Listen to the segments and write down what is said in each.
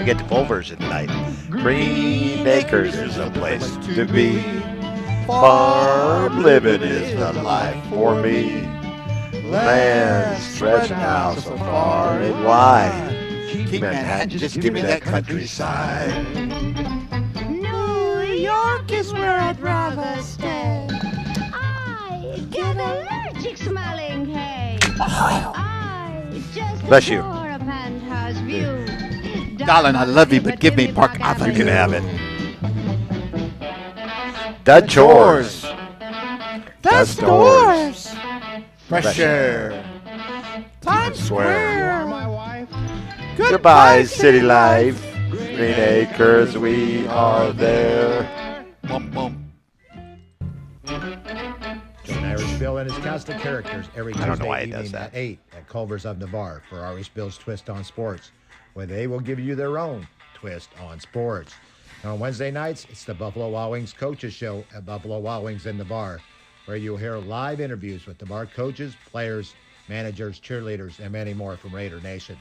We get the full version tonight. Green Acres is a place to be. Farm living is the life for me. Land stretching out so far and wide. Keep Manhattan, just give me that countryside. New York is where I'd rather stay. I get allergic smelling hay. I just Bless you. adore a penthouse view. Darling, I love you, but give me Park Avenue. You can have it. The chores. The stores. Fresh air. Times Square. My wife. Goodbye, city life. Green Acres, we are there. Bum, bum. Join Irish Bill and his cast of characters every I don't know why Tuesday he does evening that. at 8 at Culver's of Navarre for Irish Bill's Twist on Sports, where they will give you their own twist on sports. And on Wednesday nights, it's the Buffalo Wild Wings Coaches Show at Buffalo Wild Wings in Navarre, where you'll hear live interviews with Navarre coaches, players, managers, cheerleaders, and many more from Raider Nation.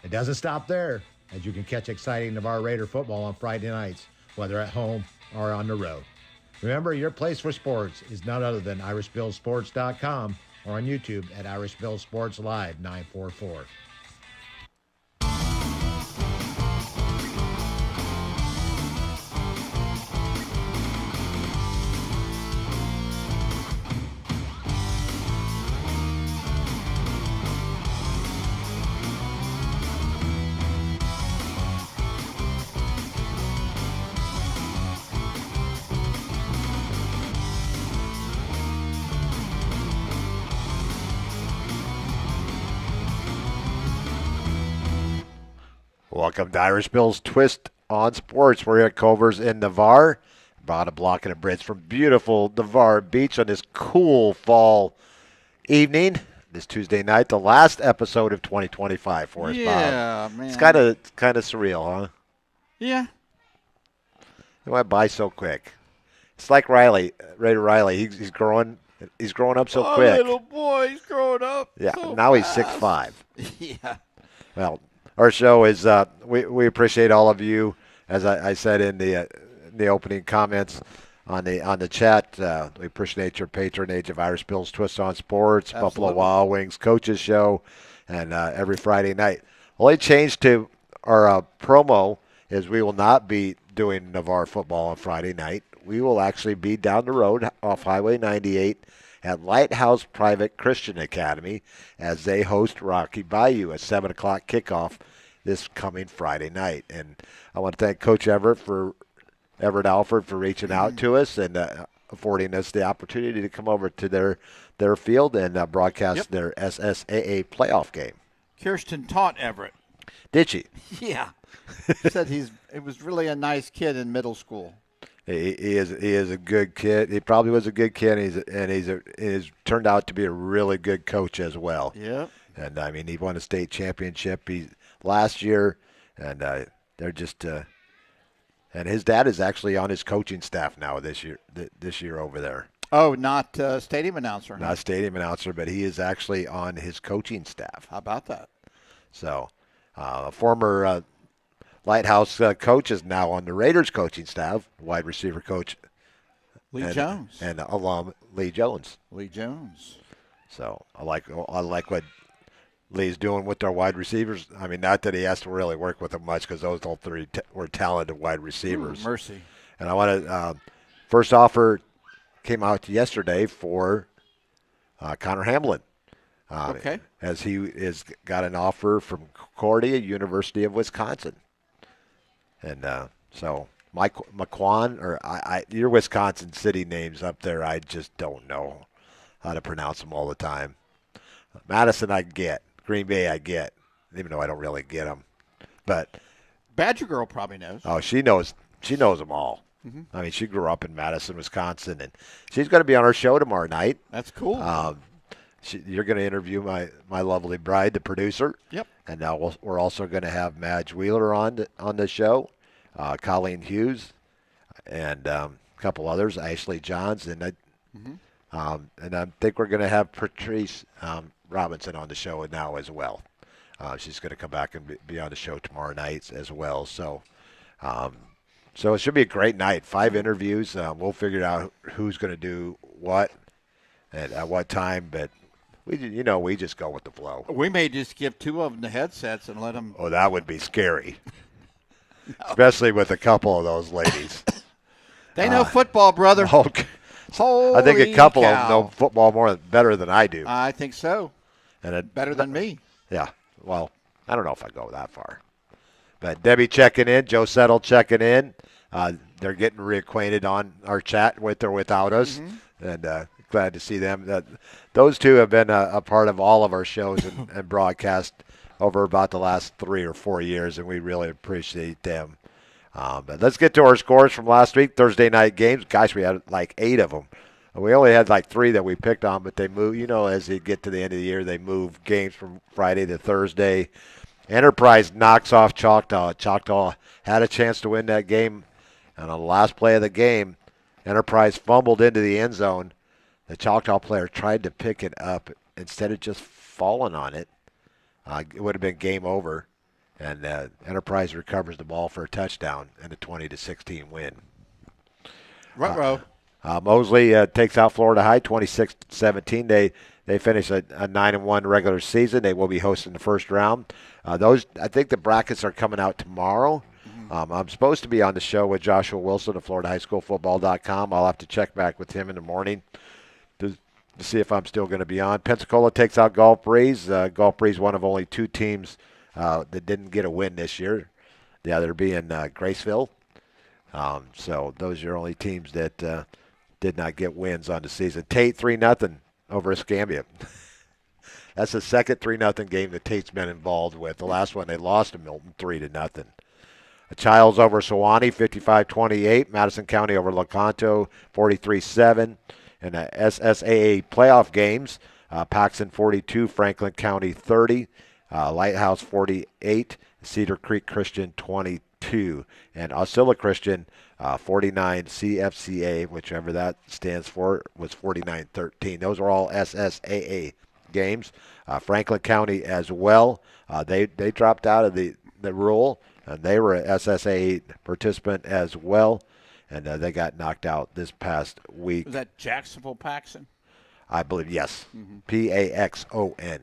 It doesn't stop there, as you can catch exciting Navarre Raider football on Friday nights, whether at home or on the road. Remember, your place for sports is none other than IrishBillSports.com or on YouTube at Irish Bill Sports Live 944. Welcome to Irish Bill's Twist on Sports. We're here at Culver's in Navarre, about a block and a bridge from beautiful Navarre Beach on this cool fall evening. This Tuesday night, the last episode of 2025 for us, Bob. Yeah, man. It's kind of surreal, huh? Yeah. It went by so quick. It's like Raider Riley. He's growing up so Oh, quick. little boy, he's growing up. Yeah, so now he's fast. 6'5". Yeah. Well, our show is we appreciate all of you, as I said in the opening comments on the chat. We appreciate your patronage of Irish Bill's Twist on Sports, Absolutely. Buffalo Wild Wings Coaches Show, and every Friday night. Only change to our promo is we will not be doing Navarre football on Friday night. We will actually be down the road off Highway 98 at Lighthouse Private Christian Academy as they host Rocky Bayou at 7 o'clock kickoff this coming Friday night. And I want to thank Coach Everett Alford for reaching out to us and affording us the opportunity to come over to their field and broadcast their SSAA playoff game. Kirsten taught Everett. Did she? Yeah. Said he was really a nice kid in middle school. He is a good kid. He probably was a good kid, and he's turned out to be a really good coach as well. Yep. And I mean, he won a state championship last year, and they're just and his dad is actually on his coaching staff now this year over there. Oh, not stadium announcer. Not stadium announcer, but he is actually on his coaching staff. How about that? So, a former Lighthouse coach is now on the Raiders coaching staff, wide receiver coach Lee Jones. and alum Lee Jones. Lee Jones. So I like what Lee's doing with their wide receivers. I mean, not that he has to really work with them much because those all three were talented wide receivers. Ooh, mercy. And I want to first offer came out yesterday for Connor Hamlin. Okay. As he is got an offer from Concordia, University of Wisconsin. And so Mike McQuan, or your Wisconsin city names up there, I just don't know how to pronounce them all the time. Madison I get. Green Bay I get, even though I don't really get them. But Badger Girl probably knows. oh, she knows them all. I mean, she grew up in Madison, Wisconsin, and she's going to be on our show tomorrow night. That's cool. You're going to interview my lovely bride, the producer. Yep. And now we're also going to have Madge Wheeler on the show, Colleen Hughes, and a couple others, Ashley Johns, and I think we're going to have Patrice Robinson on the show now as well. She's going to come back and be on the show tomorrow night as well. Um, so it should be a great night. 5 interviews. We'll figure out who's going to do what and at what time. But we just go with the flow. We may just give 2 of them the headsets and let them. Oh, that would be scary, especially with a couple of those ladies. They know football, brother. I think a couple of them know football better than I do. I think so. And better than me. Yeah. Well, I don't know if I go that far. But Debbie checking in, Joe Settle checking in. They're getting reacquainted on our chat with or without us, and glad to see them. Those 2 have been a part of all of our shows and broadcast over about the last 3 or 4 years, and we really appreciate them. But let's get to our scores from last week, Thursday night games. Gosh, we had like 8 of them. We only had like 3 that we picked on, but they move. As you get to the end of the year, they move games from Friday to Thursday. Enterprise knocks off Choctaw. Choctaw had a chance to win that game, and on the last play of the game, Enterprise fumbled into the end zone. The Choctaw player tried to pick it up. Instead of just falling on it, it would have been game over. And Enterprise recovers the ball for a touchdown and a 20-16 win. Ruh-roh. Mosley takes out Florida High 26-17. They finish a 9-1 regular season. They will be hosting the first round. I think the brackets are coming out tomorrow. I'm supposed to be on the show with Joshua Wilson of FloridaHighSchoolFootball.com. I'll have to check back with him in the morning to see if I'm still going to be on. Pensacola takes out Gulf Breeze. Gulf Breeze, one of only 2 teams that didn't get a win this year. The other being Graceville. So those are your only teams that did not get wins on the season. Tate 3-0 over Escambia. That's the second 3-0 game that Tate's been involved with. The last one they lost to Milton 3-0. Childs over Sewanee 55-28. Madison County over Lecanto 43-7. And the SSAA playoff games, Paxton 42, Franklin County 30, Lighthouse 48, Cedar Creek Christian 22, and Osceola Christian 49, CFCA, whichever that stands for, was 49-13. Those are all SSAA games. Franklin County as well. They dropped out of the rule, and they were an SSAA participant as well, and they got knocked out this past week. Was that Jacksonville Paxson? I believe, yes. Paxon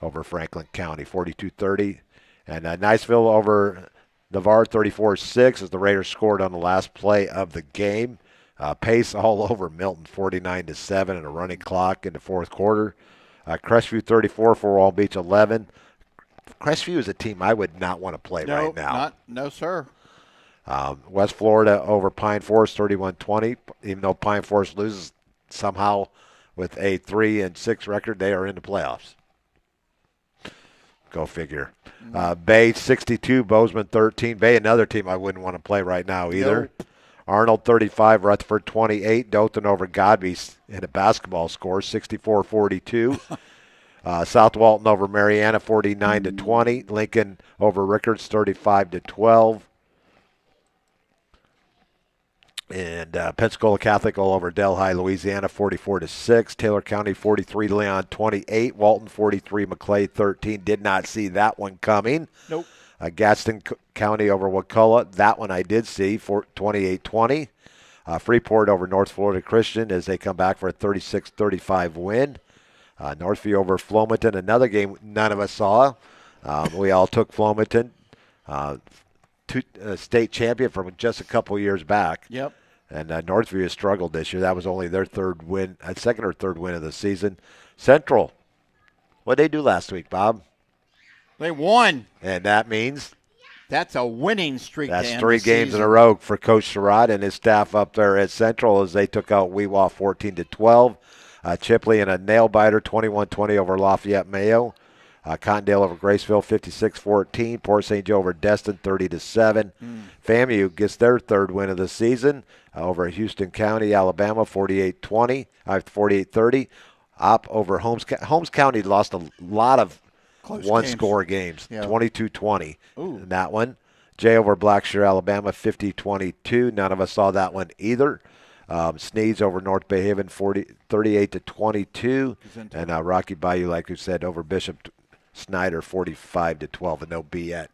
over Franklin County, 42-30. And Niceville over Navarre, 34-6, as the Raiders scored on the last play of the game. Pace all over Milton, 49-7, and a running clock in the fourth quarter. Crestview 34, Fort Wall Beach 11. Crestview is a team I would not want to play right now. No, sir. West Florida over Pine Forest, 31-20. Even though Pine Forest loses somehow with a 3-6 record, they are in the playoffs. Go figure. Bay 62, Bozeman 13. Bay, another team I wouldn't want to play right now either. Nope. Arnold 35, Rutherford 28. Dothan over Godby in a basketball score, 64-42. South Walton over Mariana, 49-20. Lincoln over Rickards, 35-12. And Pensacola Catholic all over Delhi, Louisiana, 44-6. Taylor County 43, Leon 28. Walton 43, McClay 13. Did not see that one coming. Nope. Gadsden County over Wakulla. That one I did see, 28-20. Freeport over North Florida Christian as they come back for a 36-35 win. Northview over Flomaton, another game none of us saw. We all took Flomaton, state champion from just a couple years back. Yep. And Northview has struggled this year. That was only their second or third win of the season. Central, what did they do last week, Bob? They won. And that means? That's a winning streak. That's 3 games in a row for Coach Sherrod and his staff up there at Central as they took out Weewaw 14-12. Chipley in a nail-biter, 21-20 over Lafayette Mayo. Cottondale over Graceville, 56-14. Port St. Joe over Destin, 30-7. FAMU gets their third win of the season over Houston County, Alabama, 48-30. Opp over Holmes County lost a lot of one-score games, 22-20 in that one. Jay over Blackshear, Alabama, 50-22. None of us saw that one either. Sneeds over North Bay Haven, 38-22. And Rocky Bayou, like you said, over Bishop, Snyder 45-12, and they'll be at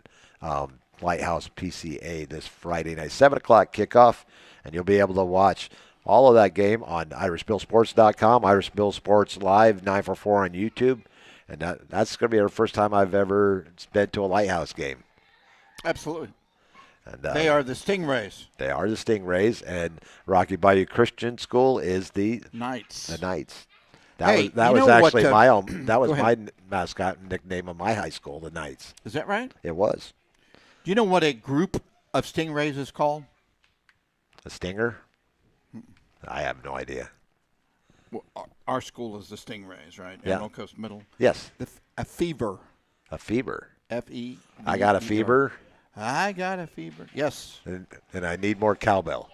Lighthouse PCA this Friday night, 7 o'clock kickoff, and you'll be able to watch all of that game on IrishBillSports.com, Irish Bill Sports Live 944 on YouTube, and that's going to be the first time I've ever been to a Lighthouse game. Absolutely. And, They are the Stingrays. They are the Stingrays, and Rocky Bayou Christian School is the Knights. The Knights. Hey, That you was know actually what, my own. That was go my ahead. mascot nickname of my high school, the Knights. Is that right? It was Do you know what a group of Stingrays is called? a Stinger. I have no idea. Well, our school is the Stingrays, right? Yeah. Emerald Coast Middle. Yes, A fever. a fever. F-E. I got a fever, I got a fever. Yes. and I need more cowbell.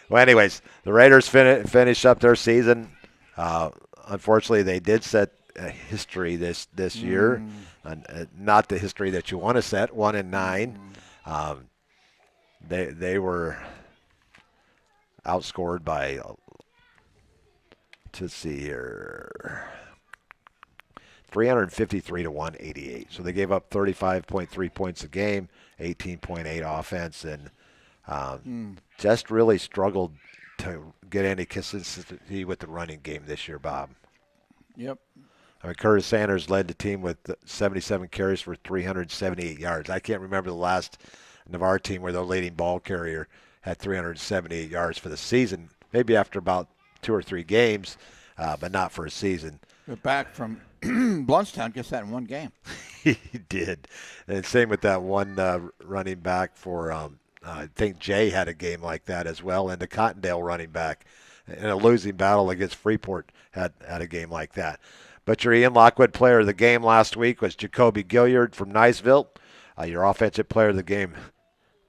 Well, anyways, the Raiders finish up their season. Unfortunately, they did set a history this year, not the history that you want to set. 1-9. They were outscored by. Let's see here. 353 to 188. So they gave up 35.3 points a game, 18.8 offense, and just really struggled to get any consistency with the running game this year, Bob. Yep. I mean, Curtis Sanders led the team with 77 carries for 378 yards. I can't remember the last Navarre team where their leading ball carrier had 378 yards for the season. Maybe after about 2 or 3 games, but not for a season. They're back from Bluntstown, gets that in one game. He did. And same with that one running back for, I think Jay had a game like that as well, and the Cottondale running back in a losing battle against Freeport had a game like that. But your Ian Lockwood player of the game last week was Jacoby Gilliard from Niceville. Your offensive player of the game,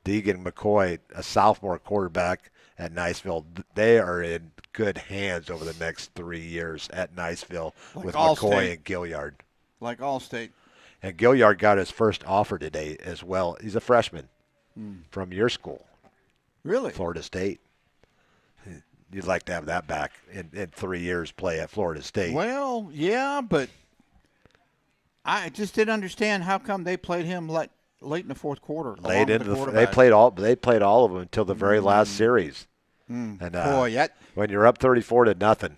Deegan McCoy, a sophomore quarterback at Niceville. They are in good hands over the next 3 years at Niceville with McCoy and Gilliard. Like Allstate. And Gilliard got his first offer today as well. He's a freshman from your school, Really? Florida State. You'd like to have that back in 3 years play at Florida State. Well, yeah, but I just didn't understand how come they played him late in the fourth quarter. Late in they played all of them until the very last series. And Boy, when you're up 34-0,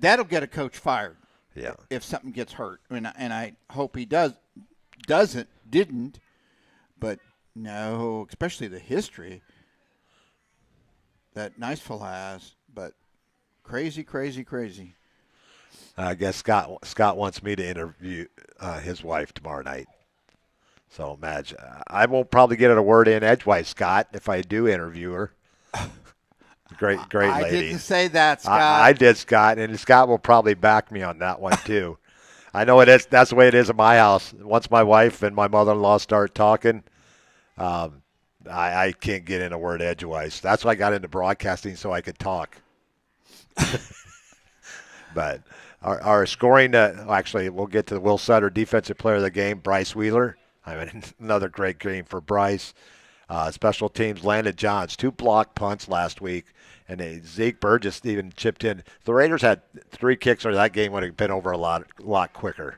that'll get a coach fired. Yeah. If something gets hurt, and I hope he didn't, but no, especially the history that Niceville has. But crazy. I guess Scott wants me to interview his wife tomorrow night. So imagine I won't probably get a word in edgewise, Scott, if I do interview her. Great lady. I didn't say that, Scott. I did, Scott, and Scott will probably back me on that one too. I know it is. That's the way it is at my house. Once my wife and my mother-in-law start talking, I can't get in a word edgewise. That's why I got into broadcasting, so I could talk. But our scoring, actually, we'll get to the Will Sutter Defensive Player of the Game, Bryce Wheeler. I mean, another great game for Bryce. Special teams, Landon Johns, 2 block punts last week, and Zeke Burgess even chipped in. The Raiders had 3 kicks, or that game would have been over a lot quicker.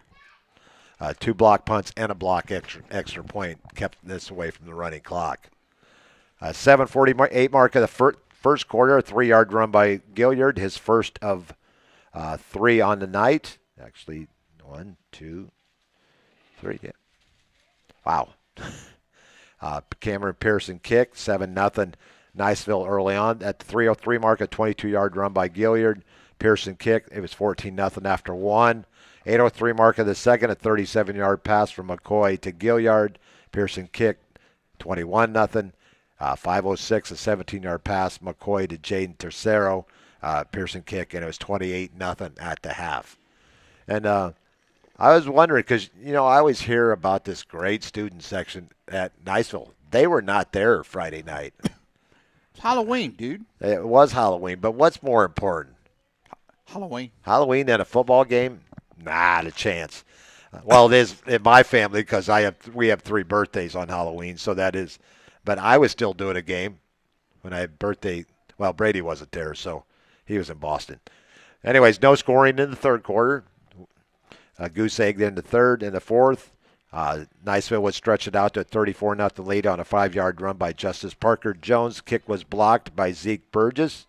2 block punts and a block extra point kept this away from the running clock. 7:48 mark of the first quarter, a 3-yard run by Gilliard, his first of 3 on the night. Actually, 1, 2, 3. Yeah. Wow. Cameron Pearson kick, 7-0. Niceville early on at the 3:03 mark, a 22-yard run by Gilliard. Pearson kick, it was 14-0 after 1. 8:03 mark of the second, a 37-yard pass from McCoy to Gilliard. Pearson kick, 21-0. 5:06, a 17-yard pass, McCoy to Jaden Tercero. Pearson kick, and it was 28-0 at the half. And I was wondering, because, I always hear about this great student section at Niceville. They were not there Friday night. It's Halloween, dude. It was Halloween, but what's more important? Halloween. Halloween and a football game? Not a chance. Well, it is in my family because we have 3 birthdays on Halloween, so that is. But I was still doing a game when I had birthday. Well, Brady wasn't there, so he was in Boston. Anyways, no scoring in the third quarter. Goose egg in the third and the fourth. Niceville would stretch it out to a 34-0 lead on a 5-yard run by Justice Parker Jones. Kick was blocked by Zeke Burgess.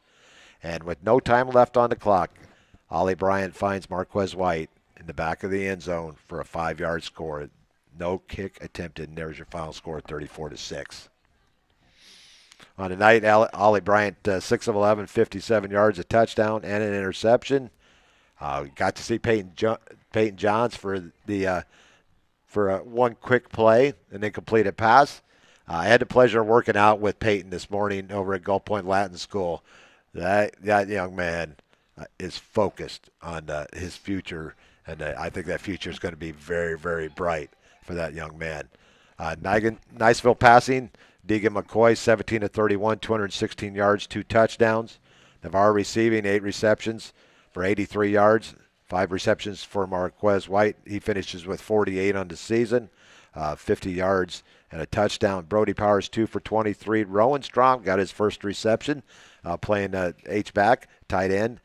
And with no time left on the clock, Ollie Bryant finds Marquez White in the back of the end zone for a 5-yard score. No kick attempted, and there's your final score, 34-6. On the night, Ollie Bryant, 6 of 11, 57 yards, a touchdown, and an interception. Got to see Peyton Johns for one quick play, an incompleted pass. I had the pleasure of working out with Peyton this morning over at Gulf Point Latin School. That young man is focused on his future, and I think that future is going to be very, very bright for that young man. Niceville passing, Deegan McCoy, 17 of 31, 216 yards, 2 touchdowns. Navarre receiving, 8 receptions for 83 yards, 5 receptions for Marquez White. He finishes with 48 on the season, 50 yards and a touchdown. Brody Powers, 2 for 23. Rowan Strom got his first reception, playing H-back, tight end,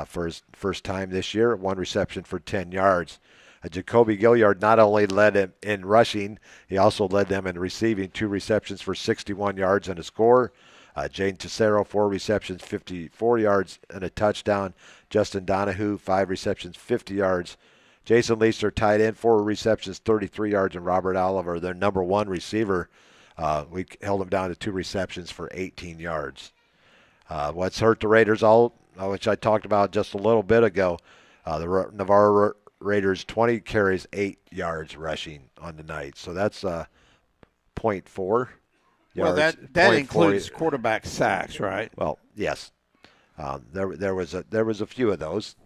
for his first time this year. 1 reception for 10 yards. Jacoby Gilliard not only led him in rushing, he also led them in receiving, 2 receptions for 61 yards and a score. Jaden Tesoro, 4 receptions, 54 yards and a touchdown. Justin Donahue, 5 receptions, 50 yards. Jason Leeser, tight end, 4 receptions, 33 yards, and Robert Oliver, their number 1 receiver, we held him down to 2 receptions for 18 yards. What's hurt the Raiders which I talked about just a little bit ago, the Navarre Raiders, 20 carries, 8 yards rushing on the night. So that's .4 yards. Well, that includes quarterback sacks, right? Well, yes. There was a few of those.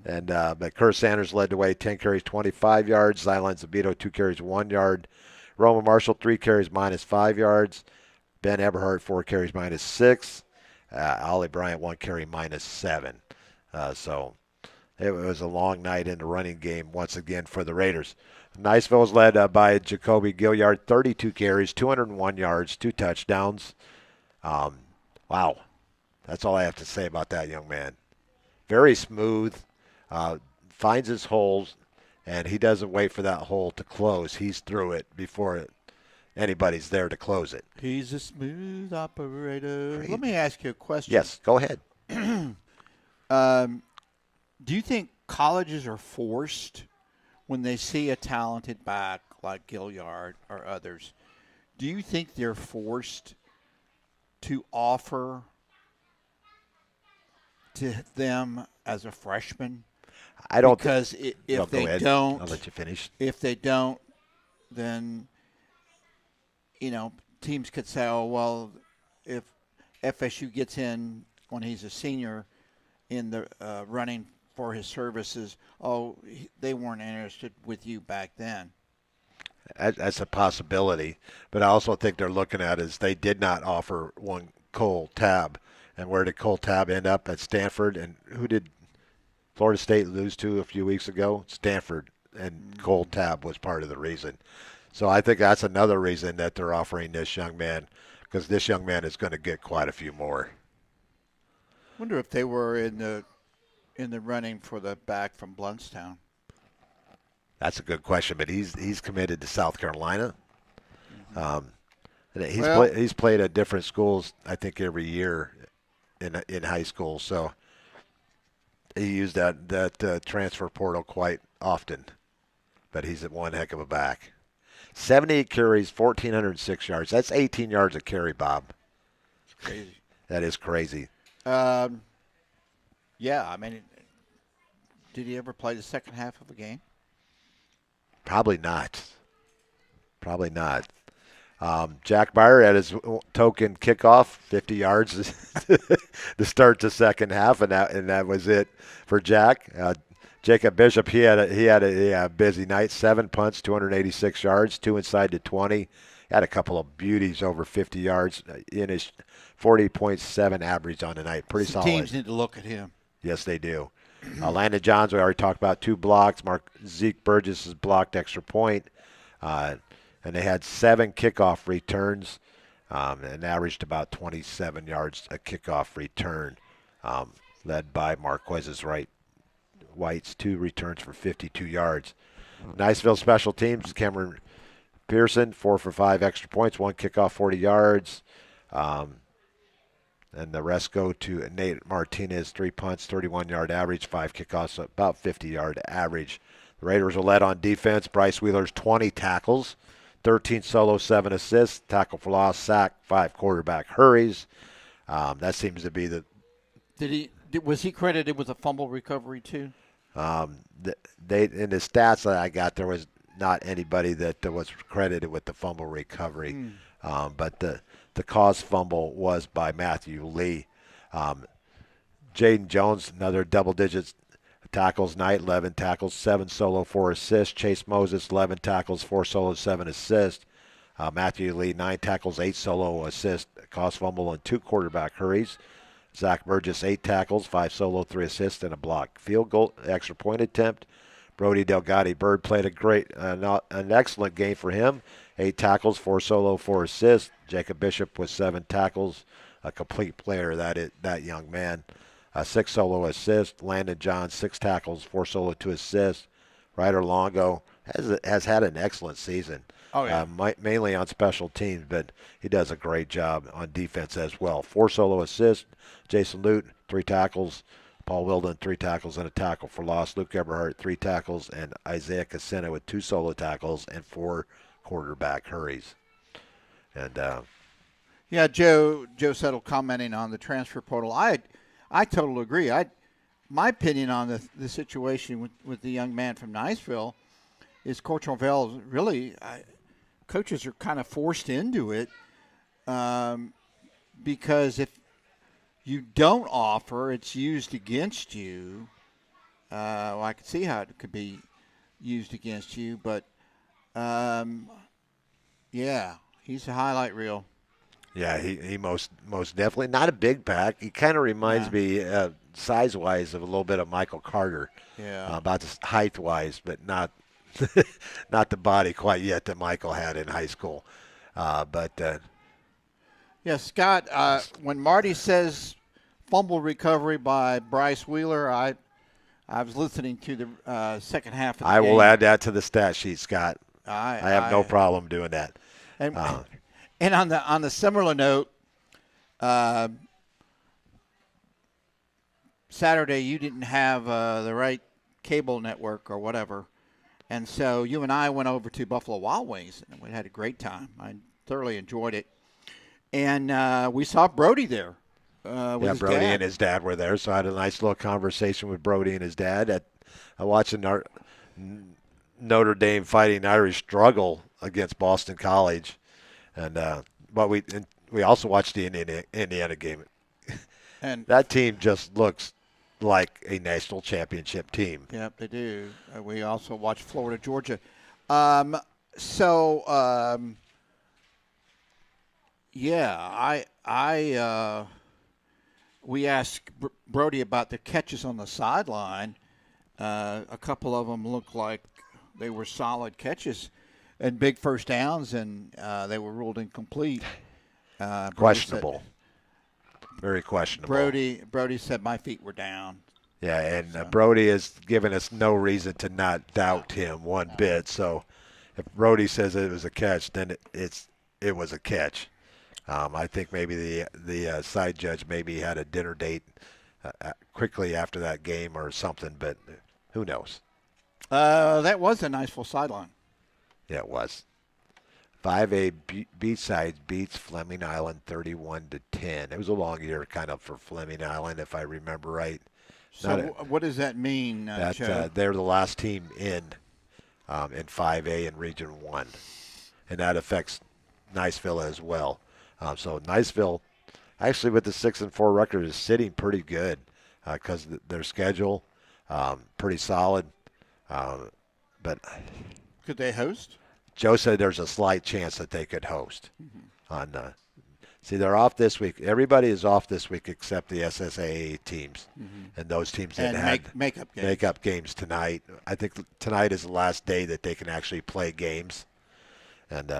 And but Kerr Sanders led the way, 10 carries, 25 yards. Zyline Zabito, 2 carries, 1 yard. Roman Marshall, 3 carries, -5 yards. Ben Eberhardt, 4 carries, -6. Ollie Bryant, 1 carry, -7. So it was a long night in the running game once again for the Raiders. Niceville was led by Jacoby Gilliard, 32 carries, 201 yards, 2 touchdowns. Wow. That's all I have to say about that young man. Very smooth, finds his holes, and he doesn't wait for that hole to close. He's through it before anybody's there to close it. He's a smooth operator. Great. Let me ask you a question. Yes, go ahead. Do you think colleges are forced when they see a talented back like Gilliard or others? Do you think they're forced to offer to them as a freshman? I don't. Because if they don't, I'll let you finish. If they don't, then teams could say, "Oh well, if FSU gets in when he's a senior in the running for his services, they weren't interested with you back then." That's a possibility, but I also think they're looking at is they did not offer one Cole Tab, and where did Cole Tab end up? At Stanford, and who did Florida State lose to a few weeks ago? Stanford, and Cole Tab was part of the reason. So I think that's another reason that they're offering this young man, because this young man is going to get quite a few more. Wonder if they were in the running for the back from Bluntstown. That's a good question, but he's committed to South Carolina. He's played at different schools, I think, every year in high school. So he used that transfer portal quite often. But he's at one heck of a back. 78 carries, 1,406 yards. That's 18 yards a carry, Bob. It's crazy. That is crazy. Yeah, I mean, did he ever play the second half of a game? Probably not. Jack Byer had his token kickoff, 50 yards to start the second half, and that was it for Jack. Jacob Bishop, he had a busy night. 7 punts, 286 yards, 2 inside the 20. Had a couple of beauties over 50 yards in his 40.7 average on the night. Pretty solid. Teams need to look at him. Yes, they do. Landon Johns, we already talked about, 2 blocks. Zeke Burgess has blocked extra point. And they had 7 kickoff returns and averaged about 27 yards a kickoff return. led by Marquez's White's 2 returns for 52 yards. Niceville special teams, Cameron Pearson, 4 for 5 extra points, 1 kickoff, 40 yards. And the rest go to Nate Martinez, 3 punts, 31-yard average, 5 kickoffs, about 50-yard average. The Raiders are led on defense. Bryce Wheeler's 20 tackles, 13 solo, 7 assists, tackle for loss, sack, 5 quarterback hurries. That seems to be the. Was he credited with a fumble recovery too? They in the stats that I got, there was not anybody that was credited with the fumble recovery. But the cause fumble was by Matthew Lee. Jaden Jones, another double digits tackles night, 11 tackles, 7 solo, 4 assists. Chase Moses, 11 tackles, 4 solo, 7 assists. Matthew Lee, 9 tackles, 8 solo assists, cause fumble, and 2 quarterback hurries. Zach Burgess, 8 tackles, 5 solo, 3 assists, and a block. Field goal, extra point attempt. Brody Delgatti Bird played an excellent game for him. 8 tackles, 4 solo, 4 assists. Jacob Bishop with 7 tackles, a complete player, that young man. 6 solo assists. Landon John, 6 tackles, 4 solo, 2 assists. Ryder Longo has had an excellent season. Oh, yeah. Mainly on special teams, but he does a great job on defense as well. 4 solo assists. Jason Luton, 3 tackles. Paul Wilden, 3 tackles and a tackle for loss. Luke Eberhardt, 3 tackles. And Isaiah Casena with 2 solo tackles and 4 quarterback hurries. And yeah, Joe Settle commenting on the transfer portal. I totally agree. My opinion on the situation with the young man from Niceville is Coach Norvell really coaches are kind of forced into it because if you don't offer, it's used against you. Well, I can see how it could be used against you, but yeah, he's a highlight reel. Yeah, he most definitely not a big back. He kind of reminds me size-wise of a little bit of Michael Carter. Yeah, about the height-wise, but not not the body quite yet that Michael had in high school. Yeah, Scott. When Marty says fumble recovery by Bryce Wheeler, I was listening to the second half of the game. I will add that to the stat sheet, Scott. I have no problem doing that. And on the similar note, Saturday you didn't have the right cable network or whatever, and so you and I went over to Buffalo Wild Wings and we had a great time. I thoroughly enjoyed it, and we saw Brody there. With his Brody dad. and his dad were there, so I had a nice little conversation with Brody and his dad. Watching our Notre Dame Fighting Irish struggle against Boston College. And but we also watched the Indiana game, and that team just looks like a national championship team. Yep, they do. We also watched Florida Georgia. We asked Brody about the catches on the sideline. A couple of them looked like they were solid catches. And big first downs, and they were ruled incomplete. Questionable. Very questionable. Brody said my feet were down. Yeah, and Brody has given us no reason to not doubt him one bit. So if Brody says it was a catch, then it was a catch. I think maybe the side judge maybe had a dinner date quickly after that game or something, but who knows? That was a nice full sideline. Yeah, it was. 5A Beachside beats Fleming Island 31-10. It was a long year kind of for Fleming Island, if I remember right. So what does that mean, Joe? They're the last team in 5A in Region 1, and that affects Niceville as well. So Niceville, actually with the 6-4 record, is sitting pretty good because their schedule pretty solid. But could they host? Joe said there's a slight chance that they could host. See, they're off this week. Everybody is off this week except the SSAA teams, and those teams that had makeup games tonight. I think tonight is the last day that they can actually play games. And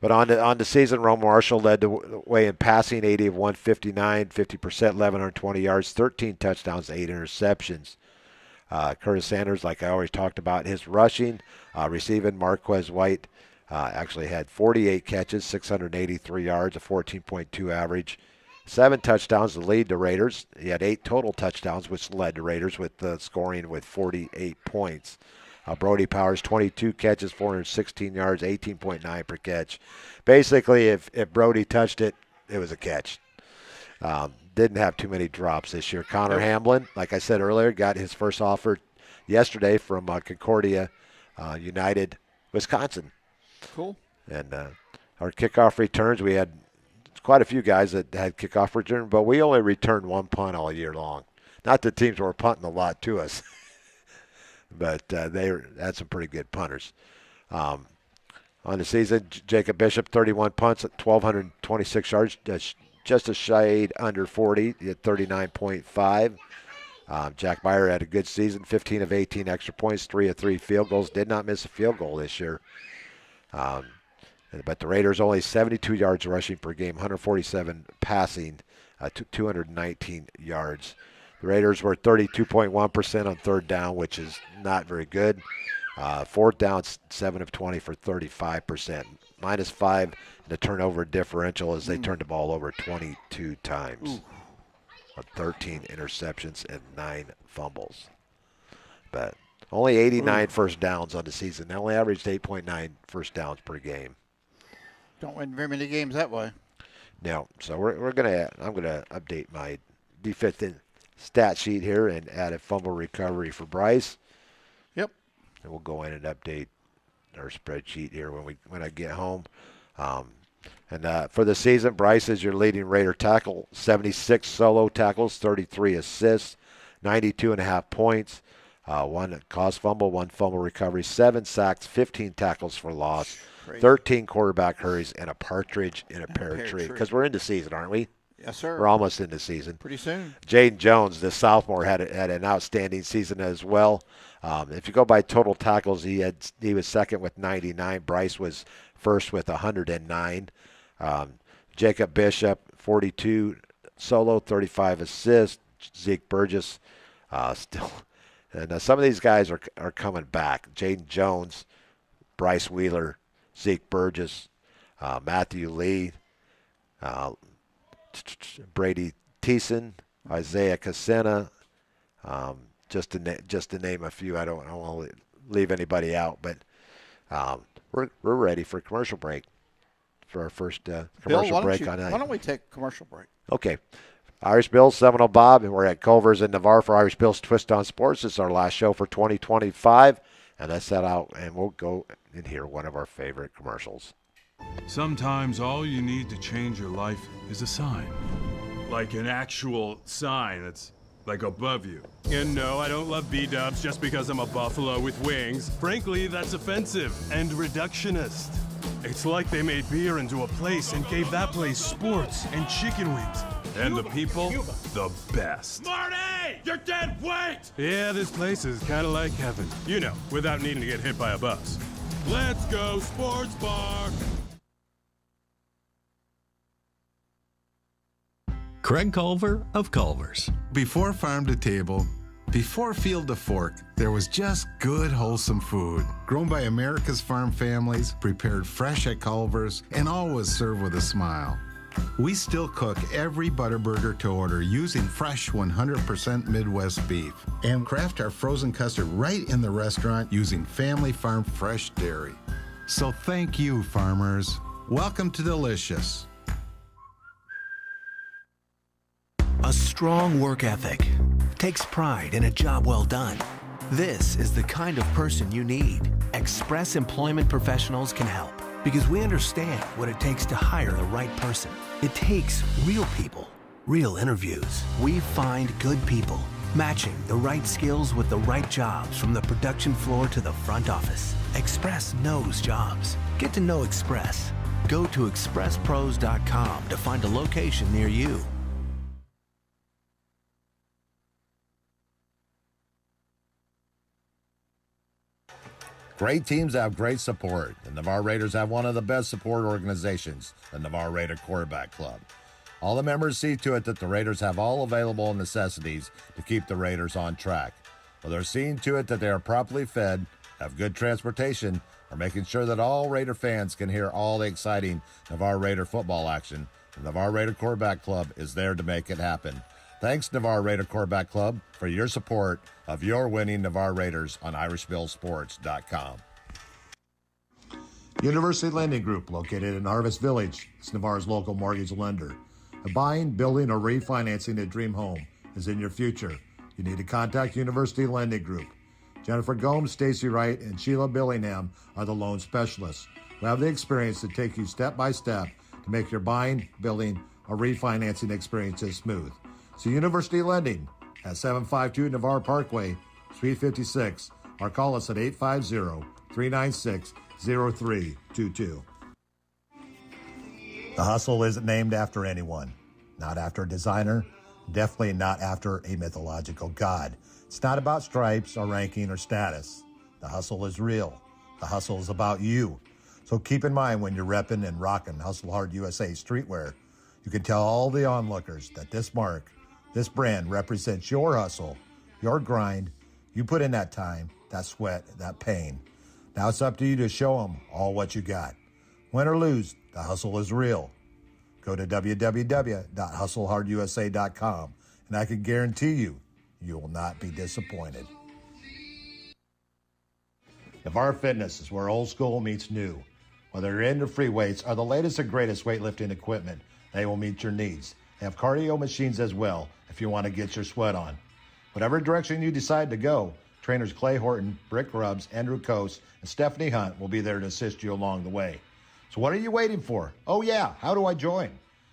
But on the season, Rome Marshall led the way in passing, 80 of 159, 50%, 1,120 yards, 13 touchdowns, 8 interceptions. Curtis Sanders, like I always talked about, his rushing, receiving, Marquez White actually had 48 catches, 683 yards, a 14.2 average, 7 touchdowns to lead the Raiders. He had 8 total touchdowns, which led the Raiders with scoring with 48 points. Brody Powers, 22 catches, 416 yards, 18.9 per catch. Basically, if Brody touched it, it was a catch. Didn't have too many drops this year. Connor Hamlin, like I said earlier, got his first offer yesterday from Concordia United, Wisconsin. Cool. And our kickoff returns, we had quite a few guys that had kickoff return, but we only returned 1 punt all year long. Not that teams were punting a lot to us, but they had some pretty good punters. On the season, Jacob Bishop, 31 punts at 1,226 yards, just a shade under 40. He had 39.5. Jack Meyer had a good season, 15 of 18 extra points, 3 of 3 field goals. Did not miss a field goal this year. But the Raiders only 72 yards rushing per game, 147 passing, 219 yards. The Raiders were 32.1% on third down, which is not very good. Fourth down, 7 of 20 for 35%. -5 in the turnover differential as they turned the ball over 22 times. 13 interceptions and 9 fumbles. But only 89 first downs on the season. They only averaged 8.9 first downs per game. Don't win very many games that way. No, so I'm gonna update my defensive stat sheet here and add a fumble recovery for Bryce. Yep. And we'll go in and update our spreadsheet here when I get home. And for the season, Bryce is your leading Raider tackle, 76 solo tackles, 33 assists, 92.5 points, 1 caused fumble, 1 fumble recovery, 7 sacks, 15 tackles for loss, Crazy. 13 quarterback hurries, and a partridge in a pear tree. Because we're into season, aren't we? Yes, sir. We're almost into season. Pretty soon. Jaden Jones, the sophomore, had an outstanding season as well. If you go by total tackles, he was second with 99. Bryce was first with 109. Jacob Bishop, 42 solo, 35 assists. Zeke Burgess still. And some of these guys are coming back. Jaden Jones, Bryce Wheeler, Zeke Burgess, Matthew Lee, Brady Thiessen, Isaiah Casena, just to name a few. I don't want to leave anybody out, but we're ready for a commercial break. For our first commercial break on that. Why don't we take a commercial break? Okay. Irish Bills, Seminole Bob, and we're at Culver's in Navarre for Irish Bills Twist on Sports. This is our last show for 2025, and let's set out and we'll go and hear one of our favorite commercials. Sometimes all you need to change your life is a sign. Like an actual sign that's like above you. And no, I don't love B-dubs just because I'm a buffalo with wings. Frankly, that's offensive and reductionist. It's like they made beer into a place and gave that place sports and chicken wings. And the people, the best. Marty! You're dead weight! Yeah, this place is kind of like heaven. You know, without needing to get hit by a bus. Let's go sports bar! Craig Culver of Culver's. Before farm to table, before field to fork, there was just good, wholesome food. Grown by America's farm families, prepared fresh at Culver's, and always served with a smile. We still cook every Butterburger to order using fresh 100% Midwest beef and craft our frozen custard right in the restaurant using family farm fresh dairy. So thank you, farmers. Welcome to Delicious. A strong work ethic takes pride in a job well done. This is the kind of person you need. Express Employment Professionals can help because we understand what it takes to hire the right person. It takes real people, real interviews. We find good people, matching the right skills with the right jobs from the production floor to the front office. Express knows jobs. Get to know Express. Go to expresspros.com to find a location near you. Great teams have great support. The Navarre Raiders have one of the best support organizations, the Navarre Raider Quarterback Club. All the members see to it that the Raiders have all available necessities to keep the Raiders on track. Well, they're seeing to it that they are properly fed, have good transportation, or making sure that all Raider fans can hear all the exciting Navarre Raider football action. The Navarre Raider Quarterback Club is there to make it happen. Thanks, Navarre Raider Quarterback Club, for your support of your winning Navarre Raiders on IrishVilleSports.com. University Lending Group, located in Harvest Village, is Navarre's local mortgage lender. A buying, building, or refinancing a dream home is in your future. You need to contact University Lending Group. Jennifer Gomes, Stacy Wright, and Sheila Billingham are the loan specialists who have the experience to take you step by step to make your buying, building, or refinancing experiences smooth. So University Lending at 752 Navarre Parkway, Suite 56, or call us at 850-396-0322. The Hustle isn't named after anyone, not after a designer, definitely not after a mythological god. It's not about stripes or ranking or status. The Hustle is real. The Hustle is about you. So keep in mind when you're repping and rocking Hustle Hard USA streetwear, you can tell all the onlookers that this mark, this brand represents your hustle, your grind. You put in that time, that sweat, that pain. Now it's up to you to show them all what you got. Win or lose, the hustle is real. Go to www.hustlehardusa.com and I can guarantee you, you will not be disappointed. Navarre Fitness is where old school meets new. Whether you're into free weights or the latest and greatest weightlifting equipment, they will meet your needs. They have cardio machines as well if you want to get your sweat on. Whatever direction you decide to go, trainers Clay Horton, Brick Grubbs, Andrew Coase, and Stephanie Hunt will be there to assist you along the way. So what are you waiting for? Oh yeah, how do I join?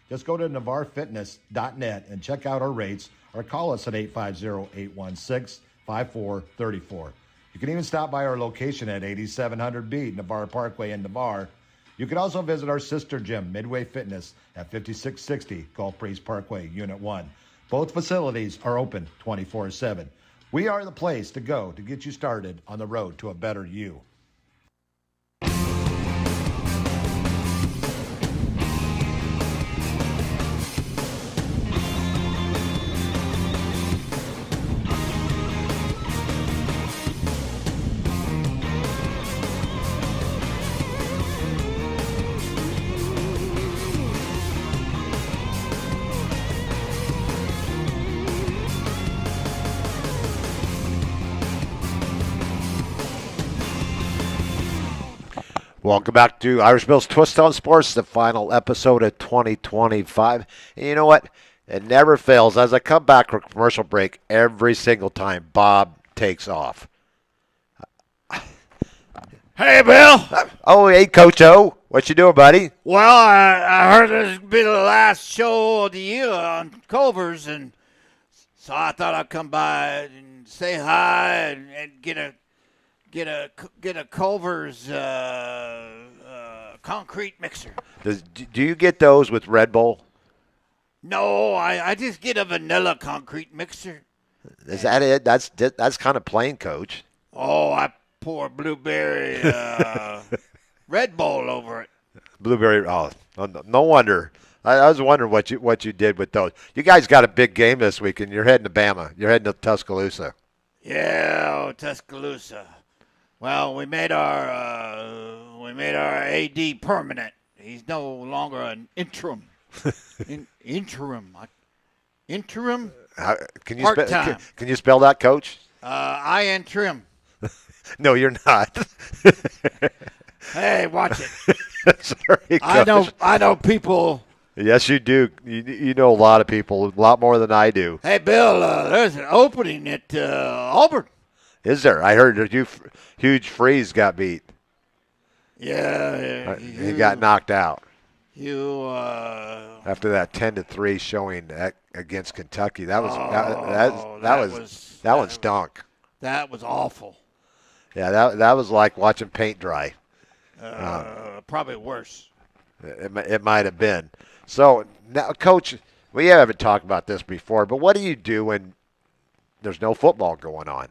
Just go to navarrefitness.net and check out our rates or call us at 850-816-5434. You can even stop by our location at 8700B Navarre Parkway in Navarre. You can also visit our sister gym, Midway Fitness, at 5660 Gulf Breeze Parkway, Unit 1. Both facilities are open 24/7. We are the place to go to get you started on the road to a better you. Welcome back to Irish Bill's Twist on Sports, the final episode of 2025. And you know what? It never fails. As I come back from commercial break, every single time Bob takes off. Hey, Bill. Oh, hey, Coach O. What you doing, buddy? Well, I heard this would be the last show of the year on Culver's, and so I thought I'd come by and say hi and get a Culver's concrete mixer. Do you get those with Red Bull? No, I just get a vanilla concrete mixer. Is that it? That's kind of plain, Coach. Oh, I pour blueberry Red Bull over it. Blueberry. Oh, no wonder. I was wondering what you did with those. You guys got a big game this weekend. You're heading to Bama. You're heading to Tuscaloosa. Yeah, Tuscaloosa. Well, we made our AD permanent. He's no longer an interim. Interim. Can you Part-time. can you spell that, Coach? I interim. No, you're not. Hey, watch it. Sorry, Coach. I know people. Yes, you do. You know a lot of people, a lot more than I do. Hey, Bill, there's an opening at Auburn. Is there? I heard a huge Freeze got beat. Yeah. He got knocked out. After that 10-3 showing against Kentucky. That was that one stunk. That was awful. Yeah, that was like watching paint dry. Probably worse. It might have been. So now, Coach, we haven't talked about this before, but what do you do when there's no football going on?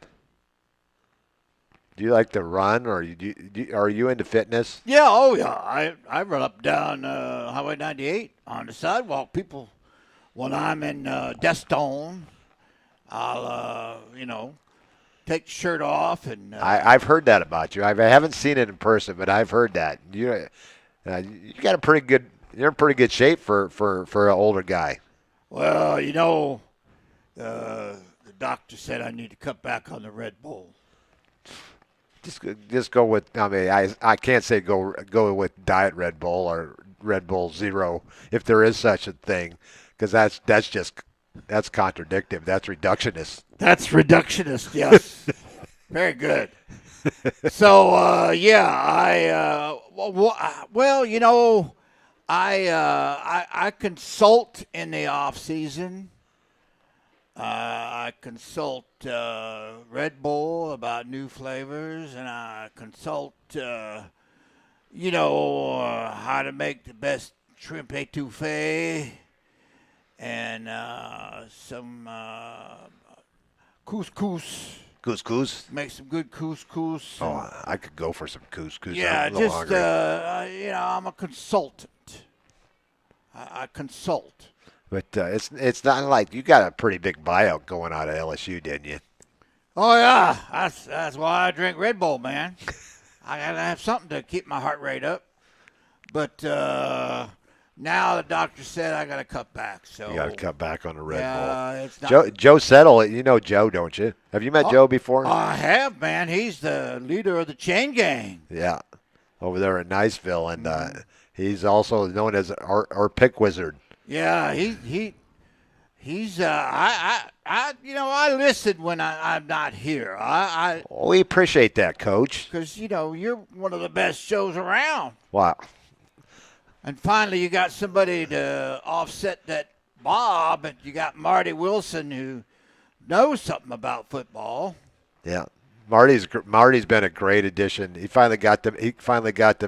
Do you like to run, or are you into fitness? Yeah, oh yeah. I run up down Highway 98 on the sidewalk. People, when I'm in Deston, I'll take the shirt off and. I've heard that about you. I haven't seen it in person, but I've heard that you got a pretty good. You're in pretty good shape for an older guy. Well, the doctor said I need to cut back on the Red Bull. Just go with. I mean, I can't say go with Diet Red Bull or Red Bull Zero if there is such a thing, because that's contradictive. That's reductionist. That's reductionist. Yes, very good. So I consult in the off season. I consult Red Bull about new flavors, and I consult, how to make the best shrimp étouffée, and some couscous. Couscous. Make some good couscous. Oh, I could go for some couscous. Yeah, I'm a little hungry. I'm a consultant. I consult. But it's not like you got a pretty big buyout going out of LSU, didn't you? Oh yeah, that's why I drink Red Bull, man. I gotta have something to keep my heart rate up. But now the doctor said I gotta cut back. So you got to cut back on the Red Bull. It's not, Joe Settle, you know Joe, don't you? Have you met Joe before? I have, man. He's the leader of the chain gang. Yeah, over there in Niceville, and he's also known as our pick wizard. Yeah, he's I listen when I'm not here. We appreciate that, Coach. Because you're one of the best shows around. Wow. And finally, you got somebody to offset that Bob, and you got Marty Wilson who knows something about football. Yeah, Marty's been a great addition. He finally got to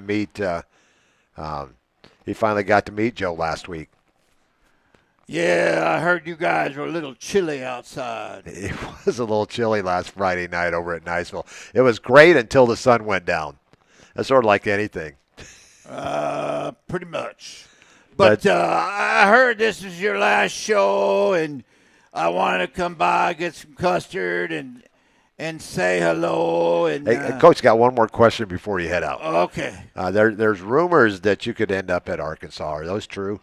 meet Joe last week. Yeah, I heard you guys were a little chilly outside. It was a little chilly last Friday night over at Niceville. It was great until the sun went down. That's sort of like anything. Pretty much. But I heard this is your last show, and I wanted to come by, get some custard, and say hello. And hey, Coach, got one more question before you head out. Okay. There's rumors that you could end up at Arkansas. Are those true?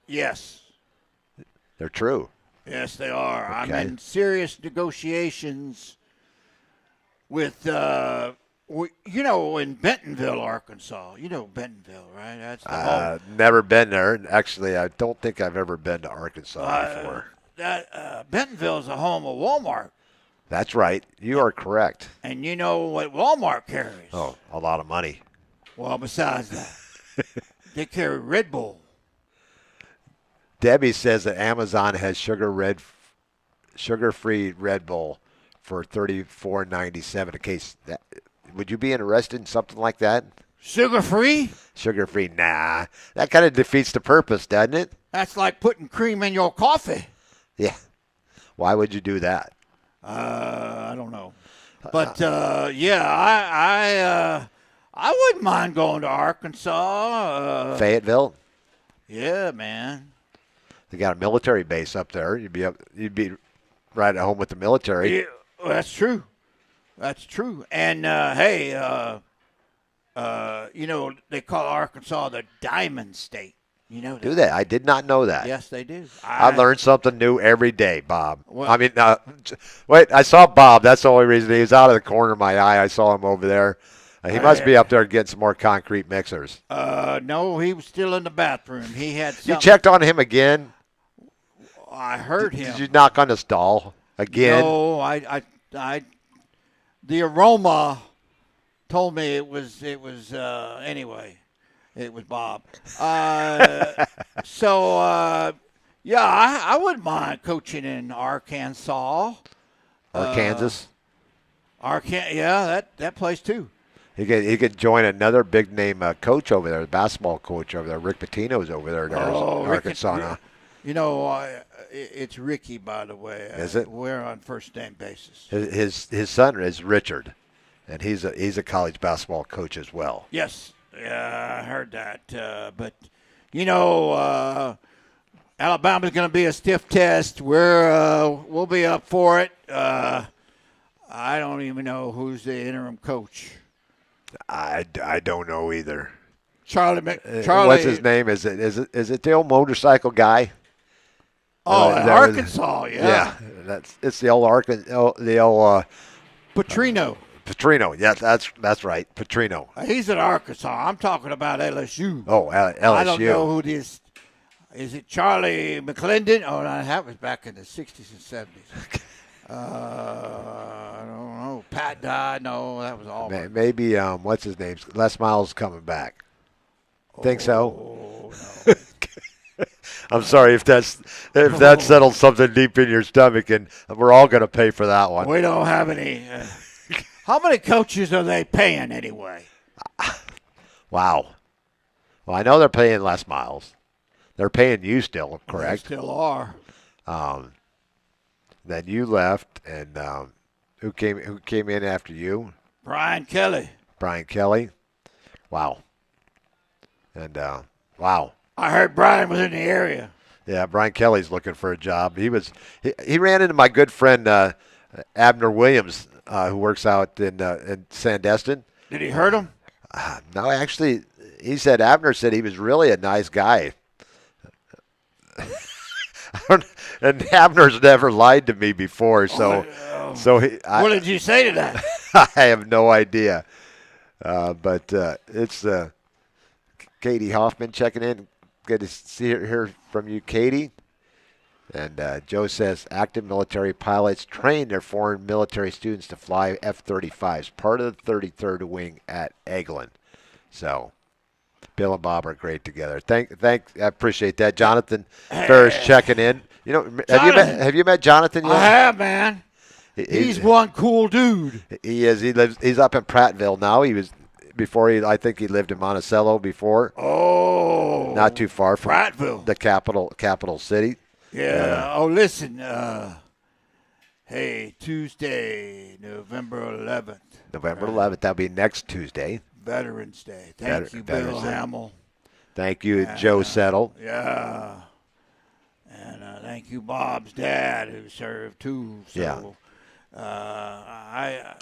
Yes. They're true. Yes, they are. Okay. I'm in serious negotiations with, in Bentonville, Arkansas. You know Bentonville, right? That's the home. Never been there. Actually, I don't think I've ever been to Arkansas before. Bentonville is the home of Walmart. That's right. You are correct. And you know what Walmart carries? Oh, a lot of money. Well, besides that, they carry Red Bull. Debbie says that Amazon has sugar-free Red Bull for $34.97 a case. Would you be interested in something like that? Sugar-free? Sugar-free, nah. That kind of defeats the purpose, doesn't it? That's like putting cream in your coffee. Yeah. Why would you do that? I don't know. But, I wouldn't mind going to Arkansas. Fayetteville? Yeah, man. They got a military base up there. You'd be right at home with the military. Yeah, well, that's true. That's true. And they call Arkansas the Diamond State. You know that? Do they? I did not know that. Yes, they do. I learned something new every day, Bob. Well, I saw Bob. That's the only reason. He was out of the corner of my eye. I saw him over there. He must be up there getting some more concrete mixers. No, he was still in the bathroom. He had something. You checked on him again? I heard him. Did you knock on the stall again? No, the aroma told me it was anyway. It was Bob. I wouldn't mind coaching in Arkansas. Kansas? That place too. He could join another big name coach over there, basketball coach over there. Rick Pitino's over there in Arkansas now. You know, it's Ricky, by the way. Is it? We're on first name basis. His son is Richard, and he's a college basketball coach as well. Yes, I heard that. But you know, Alabama's going to be a stiff test. We'll be up for it. I don't even know who's the interim coach. I don't know either. Charlie. What's his name? Is it the old motorcycle guy? Oh, Arkansas, yeah. Yeah, it's the old Arkansas, the old Petrino. Petrino. Yeah, that's right, Petrino. He's at Arkansas. I'm talking about LSU. Oh, LSU. I don't know who this. Is it Charlie McClendon? Oh, no, that was back in the 60s and 70s. I don't know. Pat Dye? No, that was all. Maybe what's his name? Les Miles coming back. Think so? No. I'm sorry if that settled something deep in your stomach, and we're all going to pay for that one. We don't have any. How many coaches are they paying anyway? Wow. Well, I know they're paying Les Miles. They're paying you still, correct? They still are. Then you left, and who came in after you? Brian Kelly. Brian Kelly. Wow. And wow. I heard Brian was in the area. Yeah, Brian Kelly's looking for a job. He ran into my good friend Abner Williams, who works out in Sandestin. Did he hurt him? No, actually, Abner said he was really a nice guy. And Abner's never lied to me before, so what did you say to that? I have no idea. But it's Katie Hoffman checking in. Good to hear from you, Katie. And Joe says active military pilots train their foreign military students to fly F-35s, part of the 33rd Wing at Eglin. So Bill and Bob are great together. I appreciate that. Jonathan Ferris checking in. You know, have you met Jonathan yet? I have, man. He's one cool dude. He is. He's up in Prattville now. I think he lived in Monticello before. Oh. Not too far from Prattville, the capital city. Yeah. Listen. Hey, Tuesday, November 11th. November 11th. That'll be next Tuesday. Veterans Day. Thank you, Bill Hamill. Thank you, Joe Settle. Yeah. And thank you, Bob's dad, who served too. So, I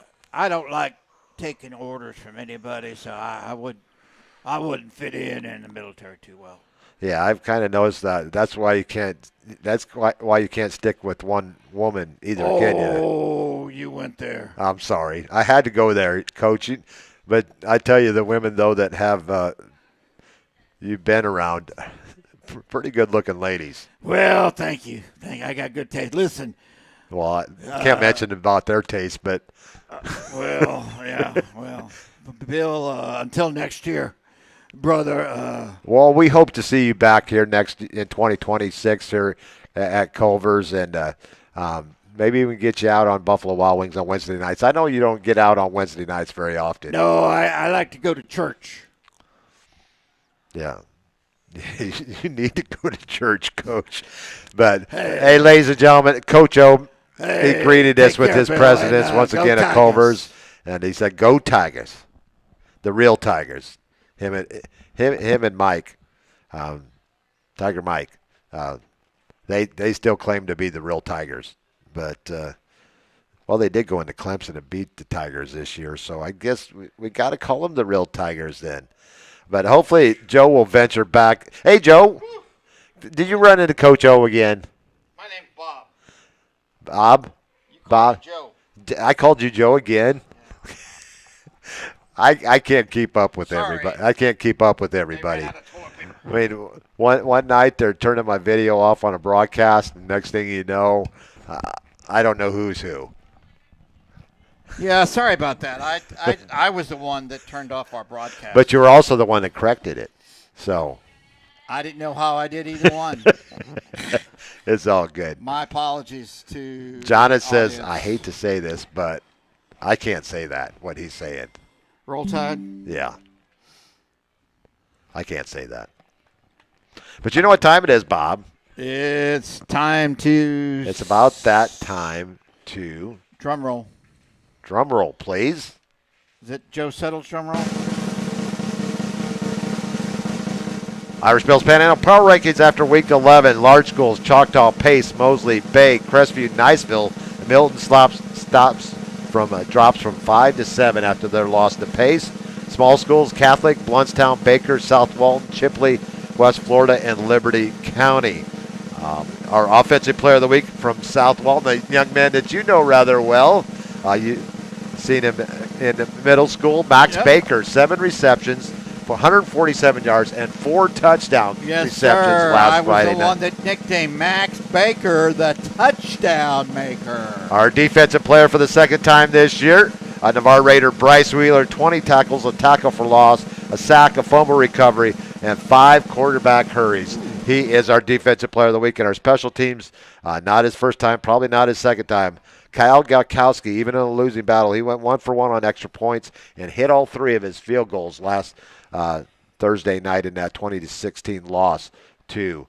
don't like taking orders from anybody, so I wouldn't fit in the military too well. Yeah, I've kind of noticed that. That's why you can't. That's why you can't stick with one woman either, can you? Oh, you went there. I'm sorry. I had to go there, Coach. But I tell you, the women though that have you've been around, pretty good-looking ladies. Well, thank you. I got good taste. Listen. Well, I can't mention about their taste, but. Well, yeah. Well, Bill, until next year, brother. Well, we hope to see you back here in 2026 here at Culver's, and maybe we can get you out on Buffalo Wild Wings on Wednesday nights. I know you don't get out on Wednesday nights very often. No, I like to go to church. Yeah. You need to go to church, Coach. But, hey ladies and gentlemen, Coach O, he greeted us with his presidents once again at Culver's, and he said, "Go Tigers, the real Tigers." Him and Mike, Tiger Mike, they still claim to be the real Tigers, but they did go into Clemson and beat the Tigers this year, so I guess we got to call them the real Tigers then. But hopefully Joe will venture back. Hey Joe, did you run into Coach O again? My name's Bob. Bob? Bob? Joe. I called you Joe again. I can't keep up with everybody. I can't keep up with everybody. I mean, one night they're turning my video off on a broadcast, and next thing you know, I don't know who's who. Yeah, sorry about that. I was the one that turned off our broadcast. But you were also the one that corrected it. So I didn't know how I did either one. It's all good. My apologies to Jonathan says, I hate to say this, but I can't say that, what he's saying. Roll Tide? Yeah. I can't say that. But you know what time it is, Bob? It's time to. It's about that time to Drum roll. drum roll, please. Is it Joe Settle's drum roll? Irish Bills Panhandle Power Rankings after Week 11. Large schools, Choctaw, Pace, Mosley, Bay, Crestview, Niceville. Milton drops from 5 to 7 after their loss to Pace. Small schools, Catholic, Bluntstown, Baker, South Walton, Chipley, West Florida, and Liberty County. Our Offensive Player of the Week from South Walton, a young man that you know rather well. You seen him in middle school. Max Baker, 7 receptions, 147 yards, and 4 touchdown receptions last Friday night. I was the one that nicknamed Max Baker the touchdown maker. Our defensive player for the second time this year, Navarre Raider Bryce Wheeler, 20 tackles, a tackle for loss, a sack, a fumble recovery, and 5 quarterback hurries. He is our defensive player of the week. And our special teams, not his first time, probably not his second time. Kyle Galkowski, even in a losing battle, he went 1 for 1 on extra points and hit all 3 of his field goals last Thursday night in that 20-16 loss to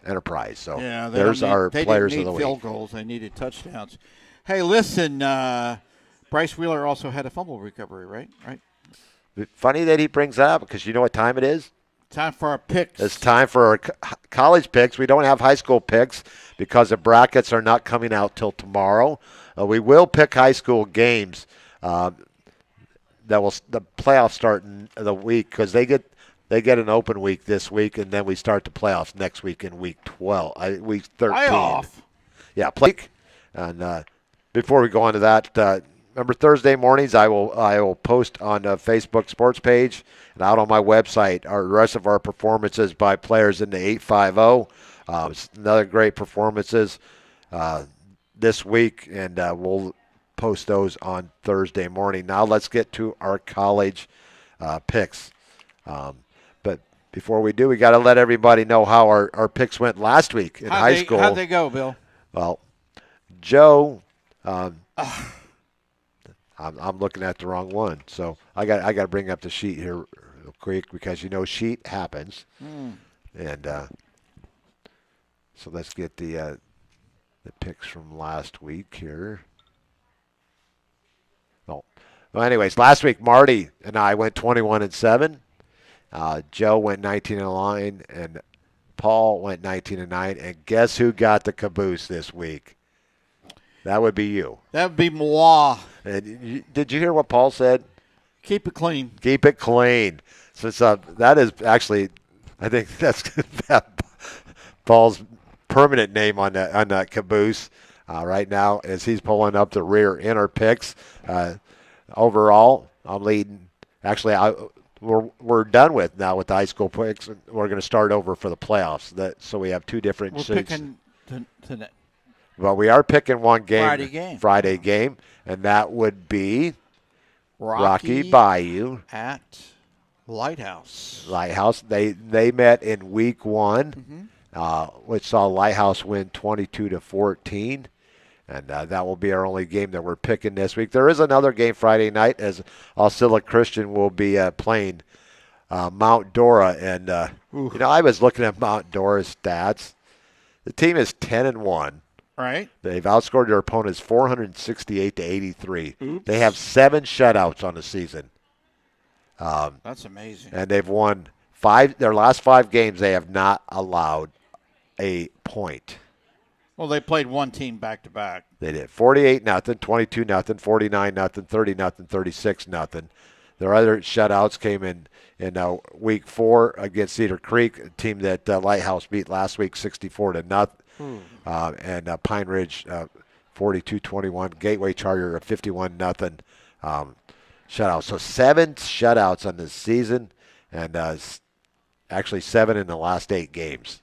Enterprise. So there's our players of the week. They didn't need field goals. They needed touchdowns. Hey, listen, Bryce Wheeler also had a fumble recovery, right? Funny that he brings that up because you know what time it is? Time for our picks. It's time for our college picks. We don't have high school picks because the brackets are not coming out till tomorrow. We will pick high school games. The playoffs start in the week because they get an open week this week, and then we start the playoffs next week in week 12, week 13. Playoff. Yeah, play. And before we go on to that, remember Thursday mornings I will post on the Facebook sports page and out on my website the rest of our performances by players in the 850. Another great performances this week, and we'll post those on Thursday morning. Now let's get to our college picks. But before we do, we got to let everybody know how our picks went last week in high school. How'd they go, Bill? Well, Joe, I'm looking at the wrong one, so I got to bring up the sheet here real quick because sheet happens, and so let's get the picks from last week here. Well, anyways, last week Marty and I went 21-7. Joe went 19-9, and Paul went 19-9. And guess who got the caboose this week? That would be you. That would be moi. And did you hear what Paul said? Keep it clean. Keep it clean. So that is actually, I think that's Paul's permanent name on that caboose right now as he's pulling up the rear in our picks. Overall, I'm leading. Actually, we're done with now with the high school picks. We're going to start over for the playoffs. So we have 2 different We're seats. picking tonight. Well, we are picking one game. Friday game, and that would be Rocky Bayou at Lighthouse. They met in week 1, which saw Lighthouse win 22-14. And that will be our only game that we're picking this week. There is another game Friday night as Osceola Christian will be playing Mount Dora. And, I was looking at Mount Dora's stats. The team is 10-1. Right. They've outscored their opponents 468-83. They have 7 shutouts on the season. That's amazing. And they've won their last 5 games. They have not allowed a point. Well, they played one team back-to-back. They did 48-0, 22-0, 49-0, 30-0, 36-0. Their other shutouts came in week 4 against Cedar Creek, a team that Lighthouse beat last week 64-0. And Pine Ridge 42-21. Gateway Charter a 51-0 shutout. So 7 shutouts on this season, and actually 7 in the last 8 games.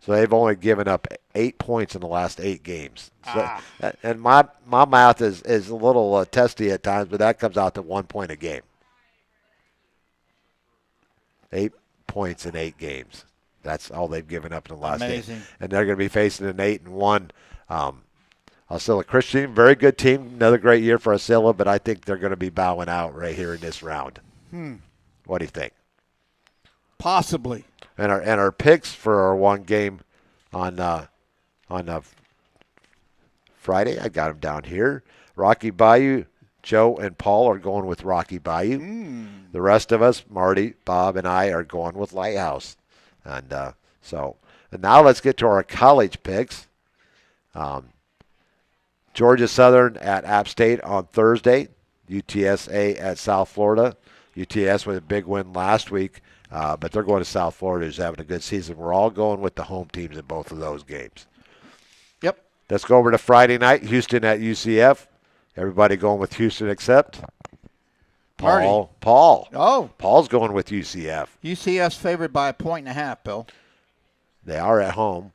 So they've only given up 8 points in the last 8 games. So, and my math is a little testy at times, but that comes out to 1 point a game. 8 points in 8 games. That's all they've given up in the last 8. And they're going to be facing an 8-1 Osceola Christian. Very good team. Another great year for Osceola, but I think they're going to be bowing out right here in this round. What do you think? Possibly. And our picks for our one game on Friday. I got them down here. Rocky Bayou, Joe and Paul are going with Rocky Bayou. The rest of us, Marty, Bob, and I are going with Lighthouse. And and now let's get to our college picks. Georgia Southern at App State on Thursday. UTSA at South Florida. UTS with a big win last week, but they're going to South Florida, who's having a good season. We're all going with the home teams in both of those games. Yep. Let's go over to Friday night. Houston at UCF. Everybody going with Houston except Marty. Paul. Oh. Paul's going with UCF. UCF's favored by 1.5, Bill. They are at home.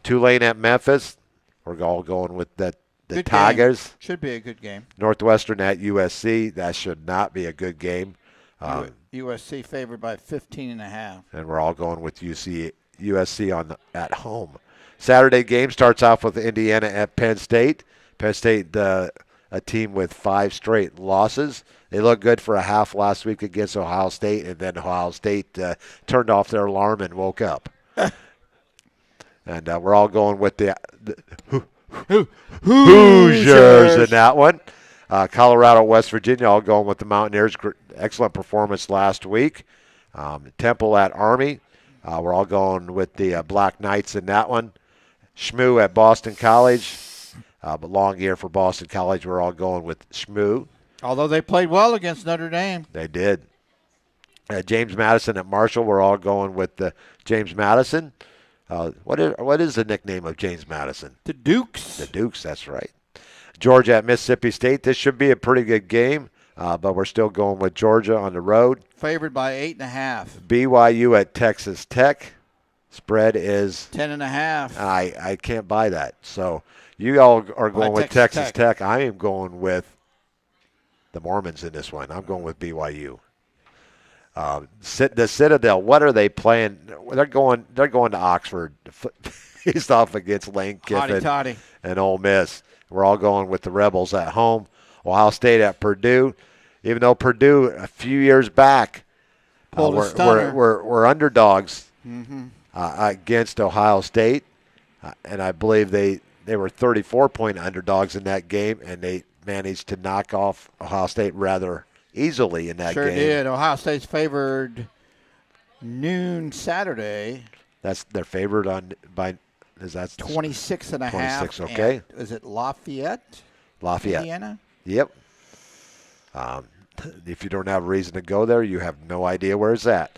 Tulane at Memphis. We're all going with the Good Tigers. Game. Should be a good game. Northwestern at USC. That should not be a good game. USC favored by 15.5. And we're all going with USC at home. Saturday game starts off with Indiana at Penn State. Penn State, a team with 5 straight losses. They looked good for a half last week against Ohio State, and then Ohio State turned off their alarm and woke up. And we're all going with the Hoosiers in that one. Colorado, West Virginia, all going with the Mountaineers. Excellent performance last week. Temple at Army. We're all going with the Black Knights in that one. Shmoo at Boston College. But long year for Boston College. We're all going with Shmoo. Although they played well against Notre Dame. They did. James Madison at Marshall. We're all going with James Madison. What is the nickname of James Madison? The Dukes. The Dukes, that's right. Georgia at Mississippi State. This should be a pretty good game, but we're still going with Georgia on the road. Favored by 8.5. BYU at Texas Tech. Spread is 10.5. I can't buy that. So you all are going with Texas Tech. I am going with the Mormons in this one. I'm going with BYU. The Citadel, what are they playing? They're going to Oxford. Faced off against Lane Kiffin and Ole Miss. We're all going with the Rebels at home. Ohio State at Purdue. Even though Purdue a few years back we're underdogs against Ohio State, and I believe they were 34-point underdogs in that game, and they managed to knock off Ohio State rather easily in that game. Sure did. Ohio State's favored noon Saturday. They're favored by 26.5. 26, okay. Is it Lafayette? Indiana? Yep. If you don't have a reason to go there, you have no idea where it's at.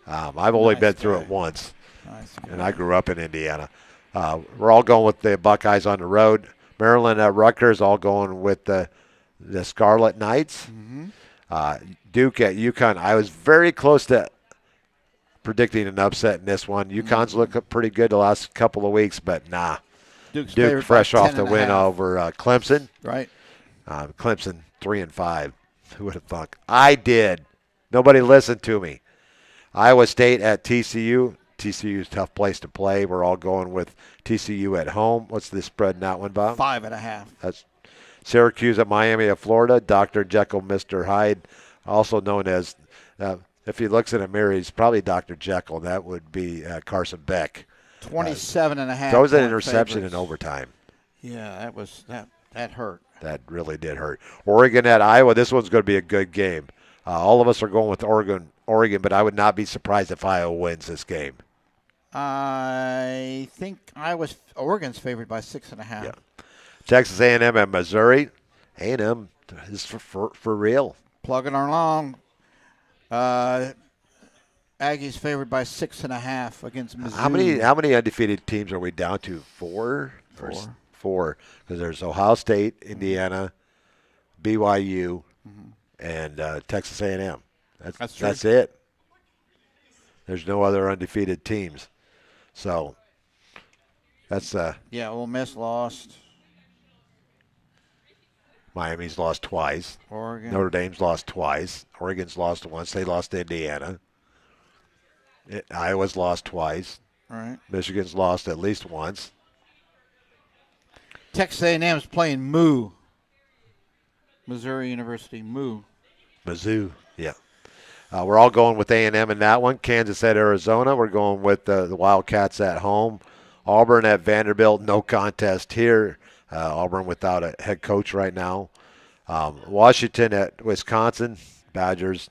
I've only been through it once, and I grew up in Indiana. We're all going with the Buckeyes on the road. Maryland at Rutgers, all going with the Scarlet Knights. Duke at UConn. I was very close to predicting an upset in this one. UConn's looked pretty good the last couple of weeks, but nah. Duke fresh off the win over Clemson. Right. Clemson 3-5. Who would have thunk? I did. Nobody listened to me. Iowa State at TCU. TCU's a tough place to play. We're all going with TCU at home. What's the spread in that one, Bob? 5.5. That's Syracuse at Miami of Florida. Dr. Jekyll, Mr. Hyde, also known as, if he looks in a mirror, he's probably Dr. Jekyll. That would be Carson Beck. 27.5. That was an interception in overtime. Yeah, that hurt. That really did hurt. Oregon at Iowa. This one's going to be a good game. All of us are going with Oregon, but I would not be surprised if Iowa wins this game. I think Oregon's favored by 6.5. Yeah. Texas A&M at Missouri. A&M is for real. Plugging along. Aggies favored by 6.5 against Missouri. How many undefeated teams are we down to? Four. Because there's Ohio State, Indiana, BYU, and Texas A&M. That's it. There's no other undefeated teams. So that's Ole Miss lost. Miami's lost twice. Oregon. Notre Dame's lost twice. Oregon's lost once. They lost to Indiana. Iowa's lost twice. All right. Michigan's lost at least once. Texas A&M's playing Moo. Missouri University, Moo. Mizzou, yeah. We're all going with A&M in that one. Kansas at Arizona. We're going with the Wildcats at home. Auburn at Vanderbilt. No contest here. Auburn without a head coach right now. Washington at Wisconsin. Badgers.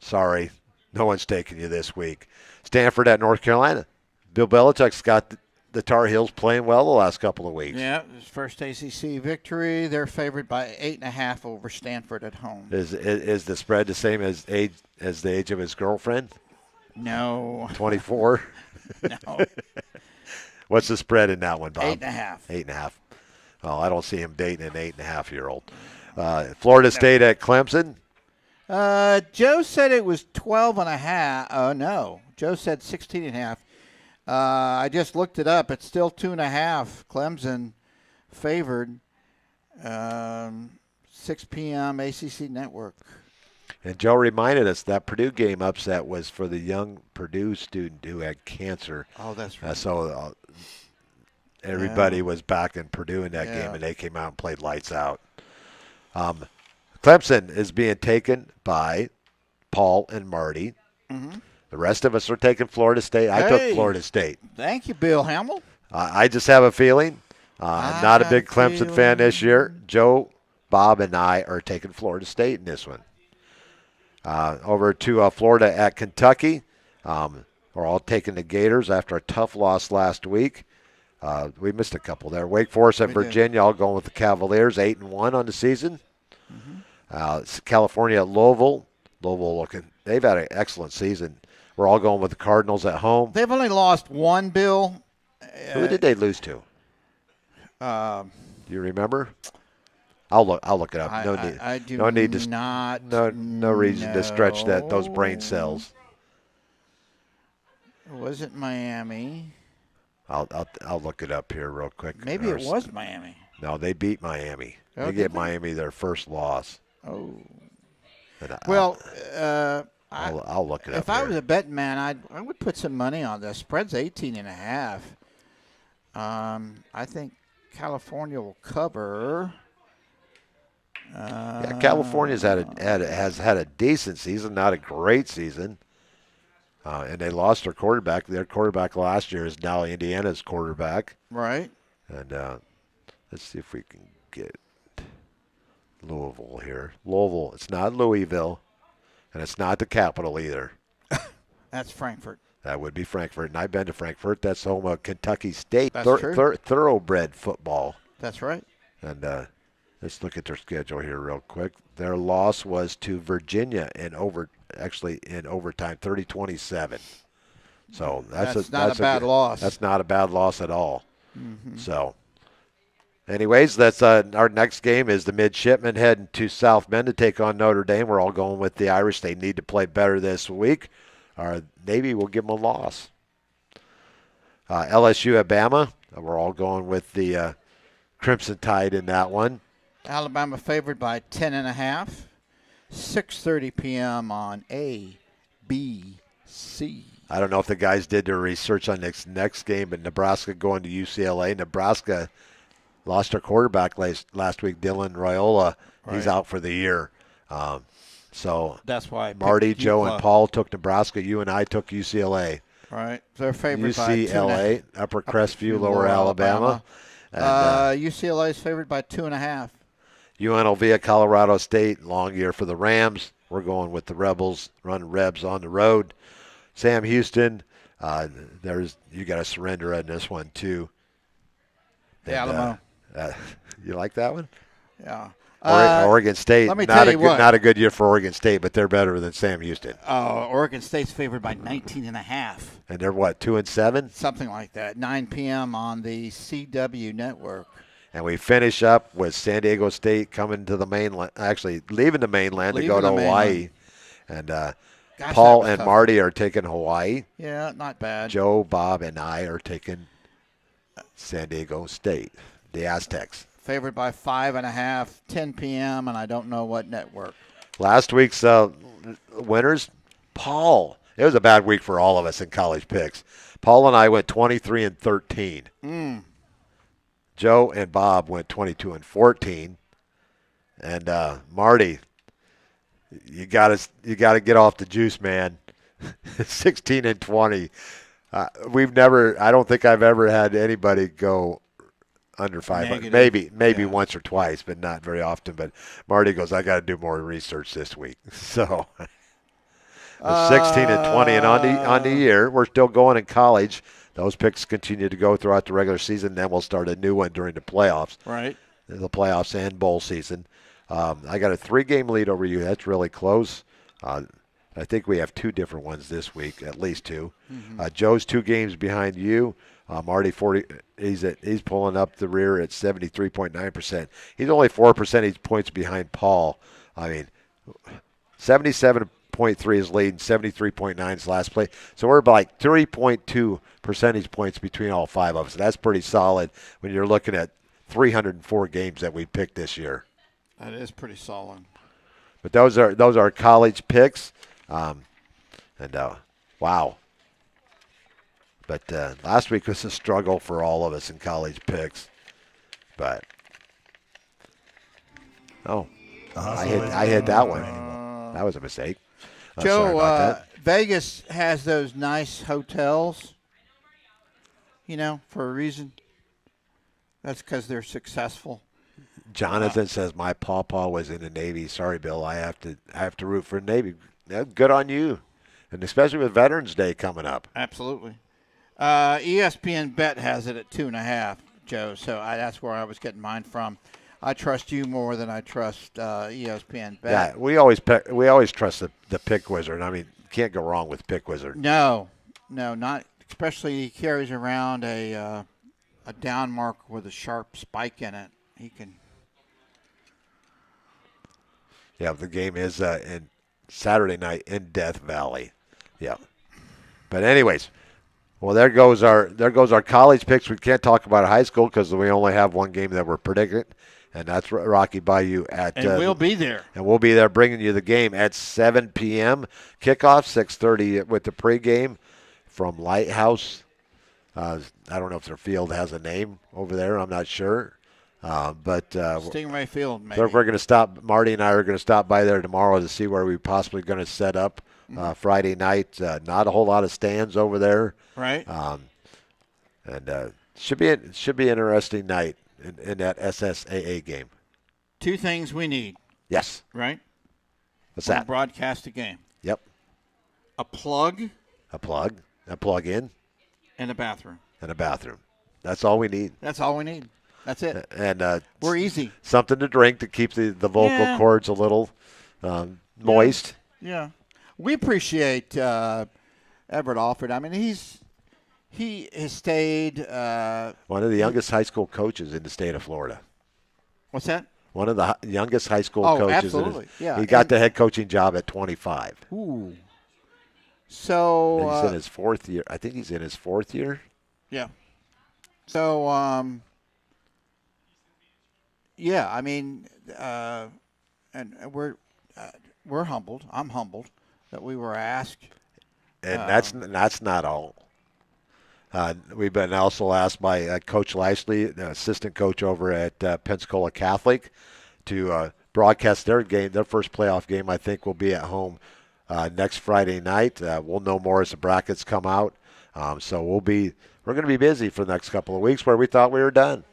Sorry, no one's taking you this week. Stanford at North Carolina. Bill Belichick's got the Tar Heels playing well the last couple of weeks. Yeah, his first ACC victory. They're favored by 8.5 over Stanford at home. Is the spread the same as the age of his girlfriend? No. 24? No. What's the spread in that one, Bob? 8.5. 8.5. Well, I don't see him dating an 8.5-year-old. Florida State at Clemson. Joe said it was 12.5. Oh, no. Joe said 16.5. I just looked it up. It's still 2.5. Clemson favored. 6 p.m. ACC Network. And Joe reminded us that Purdue game upset was for the young Purdue student who had cancer. Oh, that's right. So everybody was back in Purdue in that game, and they came out and played lights out. Clemson is being taken by Paul and Marty. Mm-hmm. The rest of us are taking Florida State. I took Florida State. Thank you, Bill Hamill. I just have a feeling. I'm not a big Clemson fan this year. Joe, Bob, and I are taking Florida State in this one. Over to Florida at Kentucky. We're all taking the Gators after a tough loss last week. We missed a couple there. Wake Forest at Virginia, all going with the Cavaliers, 8-1 on the season. Mm-hmm. California at Louisville. Louisville looking, they've had an excellent season. We're all going with the Cardinals at home. They've only lost one, Bill. Who did they lose to? Do you remember? I'll look it up. No need. I do no need to. Not. No reason to stretch those brain cells. Was it Miami? I'll look it up here real quick. Maybe it was Miami. No, they beat Miami. Oh, they gave Miami their first loss. Oh. Well, I'll look it up. If I was a betting man, I would put some money on this. Spread's 18.5. I think California will cover. California's has had a decent season, not a great season. And they lost their quarterback. Their quarterback last year is now Indiana's quarterback. Right. And let's see if we can get Louisville here. Louisville, it's not Louisville, and it's not the capital either. That's Frankfurt. That would be Frankfurt, and I've been to Frankfurt. That's home of Kentucky State. That's true. Thoroughbred football. That's right. And let's look at their schedule here real quick. Their loss was to Virginia in overtime, 30-27. So that's not a bad loss. That's not a bad loss at all. Mm-hmm. So, anyways, that's our next game is the Midshipmen heading to South Bend to take on Notre Dame. We're all going with the Irish. They need to play better this week. Our Navy will give them a loss. LSU at Bama. We're all going with the Crimson Tide in that one. Alabama favored by 10.5. 6:30 p.m. on ABC. I don't know if the guys did their research on next game, but Nebraska going to UCLA. Nebraska lost their quarterback last week, Dylan Raiola. Right. He's out for the year. So that's why Marty, Joe, and Paul took Nebraska. You and I took UCLA. Right. They're favored UCLA, by Upper Crestview, Lower Alabama. UCLA is favored by 2.5. UNLV at Colorado State, long year for the Rams. We're going with the Rebels, running Rebs on the road. Sam Houston, you got to surrender in this one too. The Alamo. You like that one? Yeah. Oregon State, let me tell you what. Not a good year for Oregon State, but they're better than Sam Houston. Oregon State's favored by 19.5. And they're what, 2-7? Something like that. 9 p.m. on the CW network. And we finish up with San Diego State coming to the mainland, actually leaving the mainland to go to Hawaii. And Paul and Marty are taking Hawaii. Yeah, not bad. Joe, Bob, and I are taking San Diego State, the Aztecs. Favored by 5.5, 10 p.m., and I don't know what network. Last week's winners, Paul. It was a bad week for all of us in college picks. Paul and I went 23-13. Joe and Bob went 22-14. And Marty, You gotta get off the juice, man. 16-20. I don't think I've ever had anybody go under 500. Negative. Maybe Yeah. once or twice, but not very often. But Marty goes, I got to do more research this week. So 16-20, and on the year, we're still going in college. Those picks continue to go throughout the regular season. Then we'll start a new one during the playoffs. Right. The playoffs and bowl season. I got a 3-game lead over you. That's really close. I think we have 2 different ones this week, at least 2. Mm-hmm. Joe's 2 games behind you. Marty 40. He's pulling up the rear at 73.9%. He's only 4 percentage points behind Paul. I mean, 77.3 is lead, and 73.9 is last place. So we're like 3.2 percentage points between all 5 of us. That's pretty solid when you're looking at 304 games that we picked this year. That is pretty solid. But those are college picks, wow. But last week was a struggle for all of us in college picks. But I hit that one. That was a mistake. Sorry Joe, about that. Vegas has those nice hotels, for a reason. That's because they're successful. Jonathan says my pawpaw was in the Navy. Sorry, Bill. I have to root for the Navy. Good on you, and especially with Veterans Day coming up. Absolutely. ESPN Bet has it at 2.5, Joe. So that's where I was getting mine from. I trust you more than I trust ESPN Bet. Yeah, we always trust the Pick Wizard. I mean, can't go wrong with Pick Wizard. No, not especially he carries around a down mark with a sharp spike in it. He can. Yeah, the game is in Saturday night in Death Valley. Yeah, but anyways, well there goes our college picks. We can't talk about high school because we only have one game that we're predicting, and that's Rocky Bayou at. And we'll be there. And we'll be there bringing you the game at 7 p.m. Kickoff 6:30 with the pregame from Lighthouse. I don't know if their field has a name over there. I'm not sure. But Stingray Field, maybe. we're going to stop. Marty and I are going to stop by there tomorrow to see where we possibly going to set up Friday night. Not a whole lot of stands over there, Right. and should be an interesting night in that SSAA game. 2 things we need, Yes. right? What's When we that? broadcast a game. Yep. A plug A plug in, and a bathroom. and a bathroom. That's all we need. That's all we need. That's it. And We're easy. something to drink to keep the vocal cords a little moist. Yeah. We appreciate Everett Alford. I mean, he has stayed. One of the youngest high school coaches in the state of Florida. What's that? One of the youngest high school Oh, coaches. absolutely. Yeah. He got the head coaching job at 25. Ooh. So. He's in his 4th year. I think he's in his 4th year. Yeah. So. Yeah. I mean, and we're humbled. I'm humbled that we were asked. And that's not all. We've been also asked by Coach Lashley, the assistant coach over at Pensacola Catholic, to broadcast their game. Their first playoff game, I think, will be at home next Friday night. We'll know more as the brackets come out. So we're going to be busy for the next couple of weeks where we thought we were done.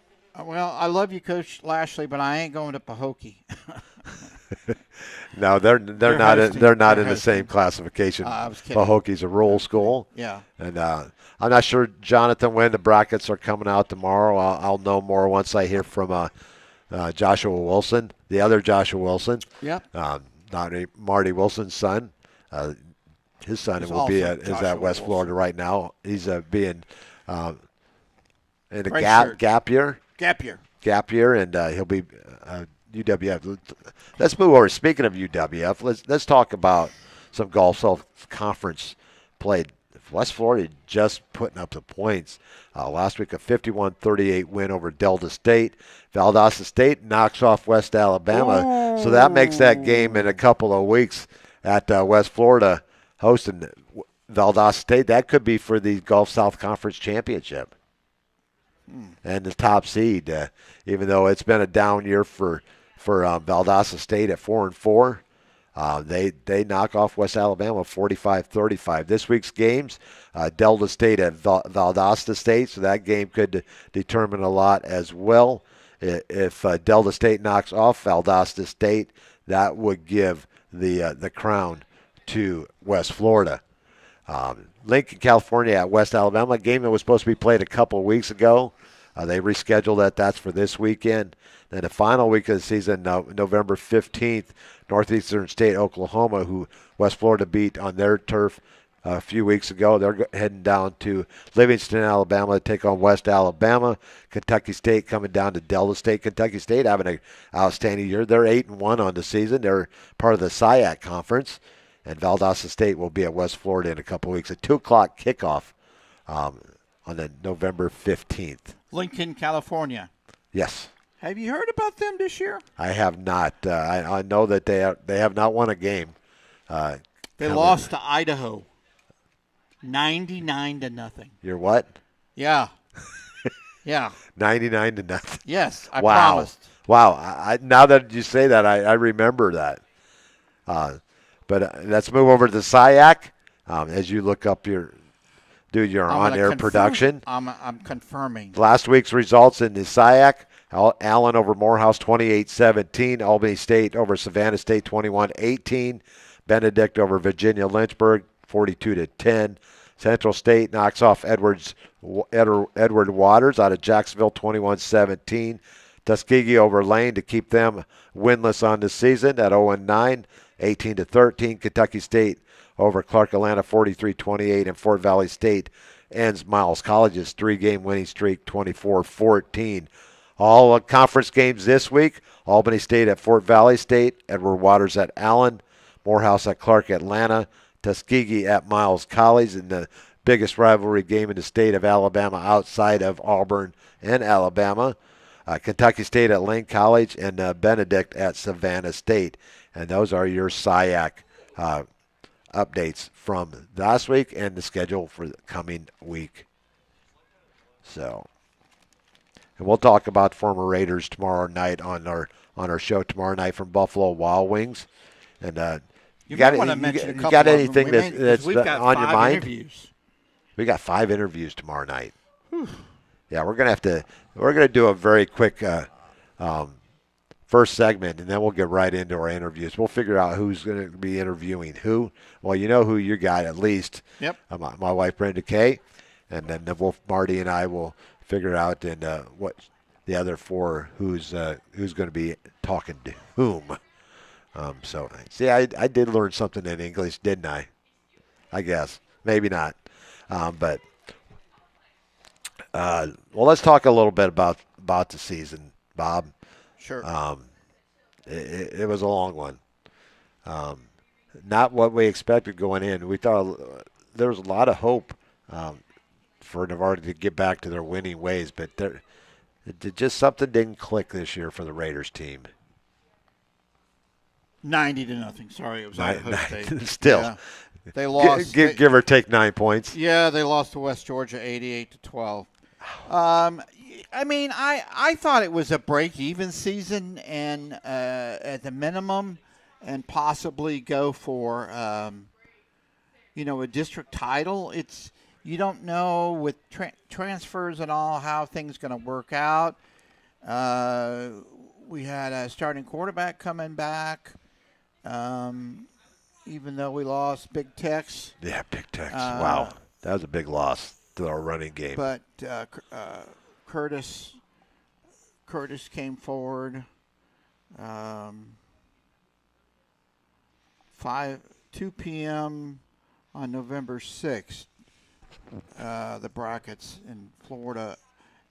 Well, I love you, Coach Lashley, but I ain't going to Pahokee. No, they're not. They're not in the same classification. I was kidding. Pahokee's a rural school. Yeah. And I'm not sure, Jonathan, when the brackets are coming out tomorrow. I'll know more once I hear from Joshua Wilson, the other Joshua Wilson. Yep. Not Marty Wilson's son. His son He's will be also is Joshua at West Wilson. Florida right now. He's being in a Right gap year. Gap year. And he'll be UWF. Let's move over. Speaking of UWF, let's talk about some Gulf South Conference play. West Florida just putting up the points. Last week, a 51-38 win over Delta State. Valdosta State knocks off West Alabama. So that makes that game in a couple of weeks at West Florida hosting Valdosta State. That could be for the Gulf South Conference Championship. And the top seed, even though it's been a down year for Valdosta State at 4-4. They knock off West Alabama 45-35. This week's games, Delta State at Valdosta State, so that game could determine a lot as well. If Delta State knocks off Valdosta State, that would give the crown to West Florida. Lincoln, California at West Alabama, a game that was supposed to be played a couple of weeks ago. They rescheduled that. That's for this weekend. Then the final week of the season, November 15th, Northeastern State, Oklahoma, who West Florida beat on their turf a few weeks ago. They're heading down to Livingston, Alabama to take on West Alabama. Kentucky State coming down to Delta State. Kentucky State having an outstanding year. They're 8-1 on the season. They're part of the SIAC Conference. And Valdosta State will be at West Florida in a couple of weeks. A 2 o'clock kickoff on the November 15th. Lincoln, California. Yes. Have you heard about them this year? I have not. I know that they have not won a game. They lost to Idaho, 99-0. You're what? Yeah. Yeah. 99-0. Yes, I Wow. promised. Wow. Now that you say that, I remember that. But let's move over to the SIAC as you look up your on-air production. I'm confirming. Last week's results in the SIAC: Allen over Morehouse 28-17, Albany State over Savannah State 21-18, Benedict over Virginia Lynchburg 42-10. Central State knocks off Edward Waters out of Jacksonville 21-17. Tuskegee over Lane to keep them winless on the season at 0-9. 18-13. Kentucky State over Clark Atlanta 43-28, and Fort Valley State ends Miles College's 3-game winning streak 24-14. All conference games this week: Albany State at Fort Valley State, Edward Waters at Allen, Morehouse at Clark Atlanta, Tuskegee at Miles College, and the biggest rivalry game in the state of Alabama outside of Auburn and Alabama. Kentucky State at Lane College, and Benedict at Savannah State. And those are your SIAC updates from last week and the schedule for the coming week. So, and we'll talk about former Raiders tomorrow night on our show tomorrow night from Buffalo Wild Wings. And you got anything that's on your mind? Interviews. We got 5 interviews tomorrow night. Whew. Yeah, we're gonna do a very quick first segment, and then we'll get right into our interviews. We'll figure out who's going to be interviewing who. Well, you know who you got at least. Yep. My wife Brenda Kay, and then the Wolf Marty and I will figure out what the other 4 who's going to be talking to whom. So see, I did learn something in English, didn't I? I guess maybe not, but well, let's talk a little bit about the season, Bob. Sure. It was a long one. Not what we expected going in. We thought there was a lot of hope for Navarre to get back to their winning ways, but just something didn't click this year for the Raiders team. 90-0. Sorry, it was Idaho State. Still, yeah. They lost. Give or take 9 points. Yeah, they lost to West Georgia 88-12. I mean, I thought it was a break-even season, and at the minimum, and possibly go for a district title. You don't know with transfers and all how things going to work out. We had a starting quarterback coming back, even though we lost Big Tex. Yeah, Big Tex. Wow, that was a big loss to our running game. But Curtis came forward. 2 p.m. on November 6th. The brackets in Florida,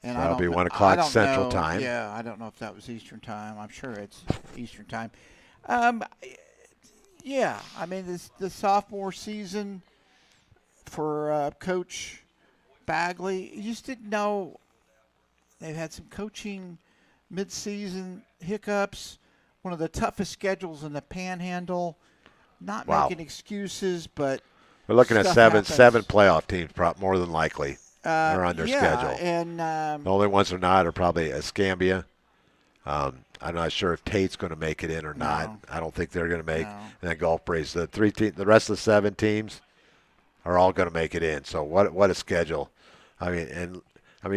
and that'll be 1 o'clock Central Time. Yeah, I don't know if that was Eastern Time. I'm sure it's Eastern Time. Yeah, I mean the sophomore season for Coach Bagley, you just didn't know. They've had some coaching mid-season hiccups. One of the toughest schedules in the Panhandle. Not making excuses, but we're looking at seven happens. playoff teams, more than likely. They're on their schedule. And the only ones that are not are probably Escambia, I'm not sure if Tate's going to make it in or not. No. I don't think they're going to make. No. And then Gulf Breeze, the rest of the 7 teams are all going to make it in. So what a schedule! I mean,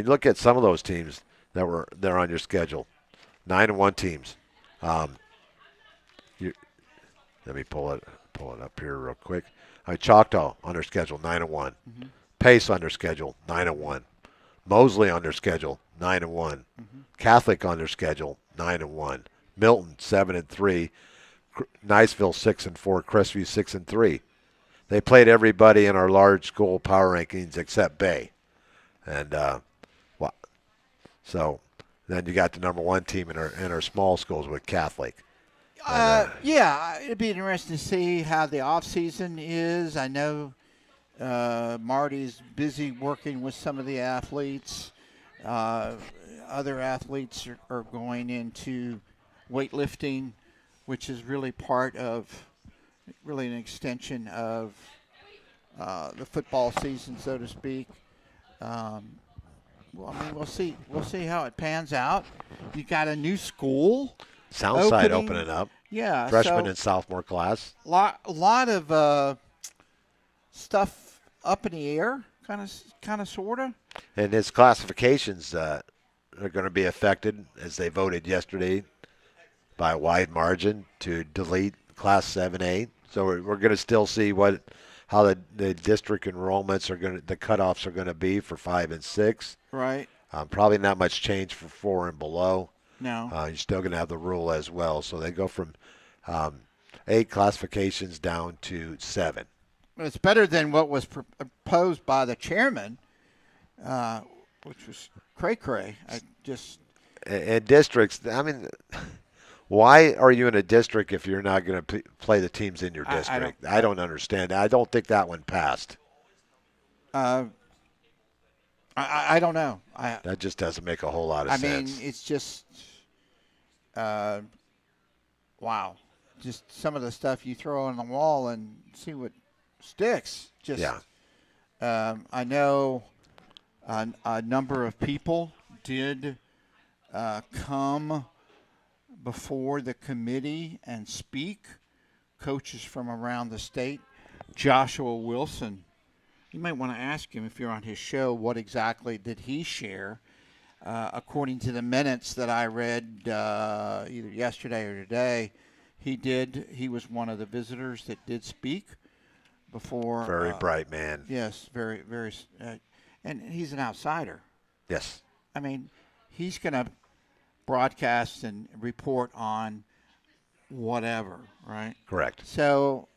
look at some of those teams they're on your schedule. 9-1 teams. Let me pull it up here real quick. Choctaw on their schedule 9-1. Mm-hmm. Pace on their schedule 9-1. Mosley on their schedule 9-1. Mm-hmm. Catholic on their schedule 9-1. Milton 7-3. Niceville 6-4. Crestview 6-3. They played everybody in our large school power rankings except Bay, and so then you got the number 1 team in our small schools with Catholic. Yeah, it'd be interesting to see how the off season is. I know Marty's busy working with some of the athletes. Other athletes are going into weightlifting, which is really an extension of the football season, so to speak. Well, I mean, we'll see how it pans out. You got a new school. Soundside opening up. Yeah. Freshman and sophomore class. A lot of stuff up in the air, kind of, sort of. And his classifications are going to be affected as they voted yesterday by a wide margin to delete Class 7A. So we're going to still see how the district enrollments the cutoffs are going to be for 5 and 6. Right. Probably not much change for 4 and below. No. You're still going to have the rule as well. So they go from 8 classifications down to 7. It's better than what was proposed by the chairman, which was cray-cray. And districts, I mean, why are you in a district if you're not going to play the teams in your district? I don't understand. I don't think that one passed. I don't know. That just doesn't make a whole lot of sense. I mean, it's just, wow. Just some of the stuff you throw on the wall and see what sticks. I know a number of people did come before the committee and speak. Coaches from around the state. Joshua Wilson. You might want to ask him if you're on his show what exactly did he share. According to the minutes that I read either yesterday or today, he was one of the visitors that did speak before. Very bright man. Yes, very, very. And he's an outsider. Yes. I mean, he's going to broadcast and report on whatever, right? Correct. So,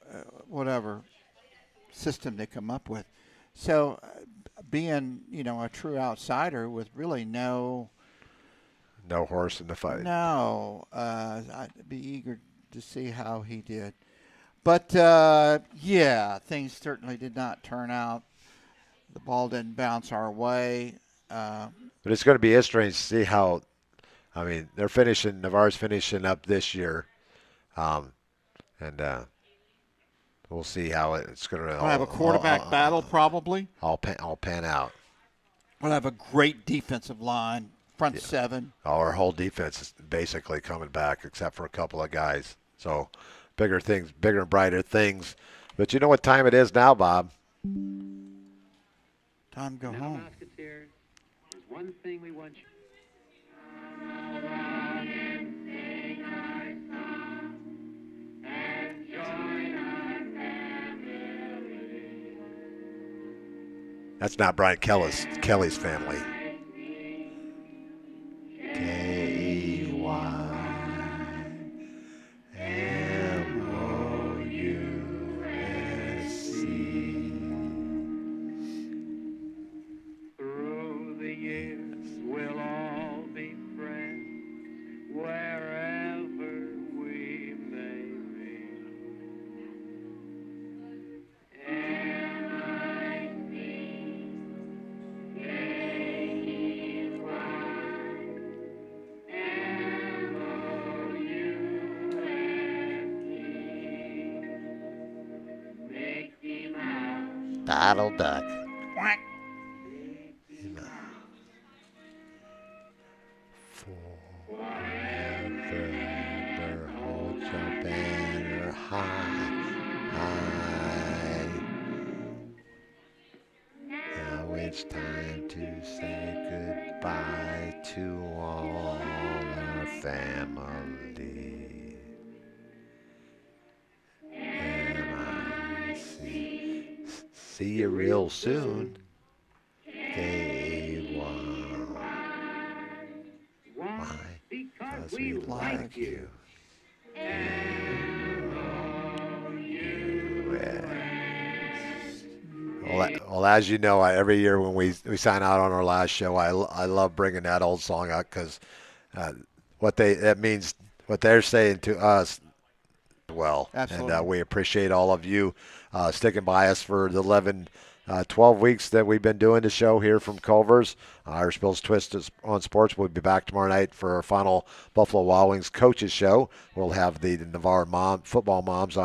whatever system they come up with. So, being, a true outsider with really no horse in the fight. No. I'd be eager to see how he did. But, things certainly did not turn out. The ball didn't bounce our way. But it's going to be interesting to see how, Navarre's finishing up this year. We'll see how it's going to. We'll have a quarterback battle probably. All pan out. We'll have a great defensive line, front 7. Our whole defense is basically coming back except for a couple of guys. So bigger and brighter things. But you know what time it is now, Bob? Time to go home. Musketeers, there's one thing we want you. That's not Brian Kelly's family. K-E-Y-M-O-U-S-E. Through the years, we'll all be friends, wherever we may be. Donald Duck. Quack. Forever. it's time to say goodbye to all our family. And I see you real soon. K-A-Y. Why? Because we like you. Well, as you know, every year when we sign out on our last show, I love bringing that old song up because that means what they're saying to us well. Absolutely. And we appreciate all of you sticking by us for the 12 weeks that we've been doing the show here from Culver's. Irish Bill's Twist on Sports. We'll be back tomorrow night for our final Buffalo Wild Wings coaches show. We'll have the Navarre football moms on.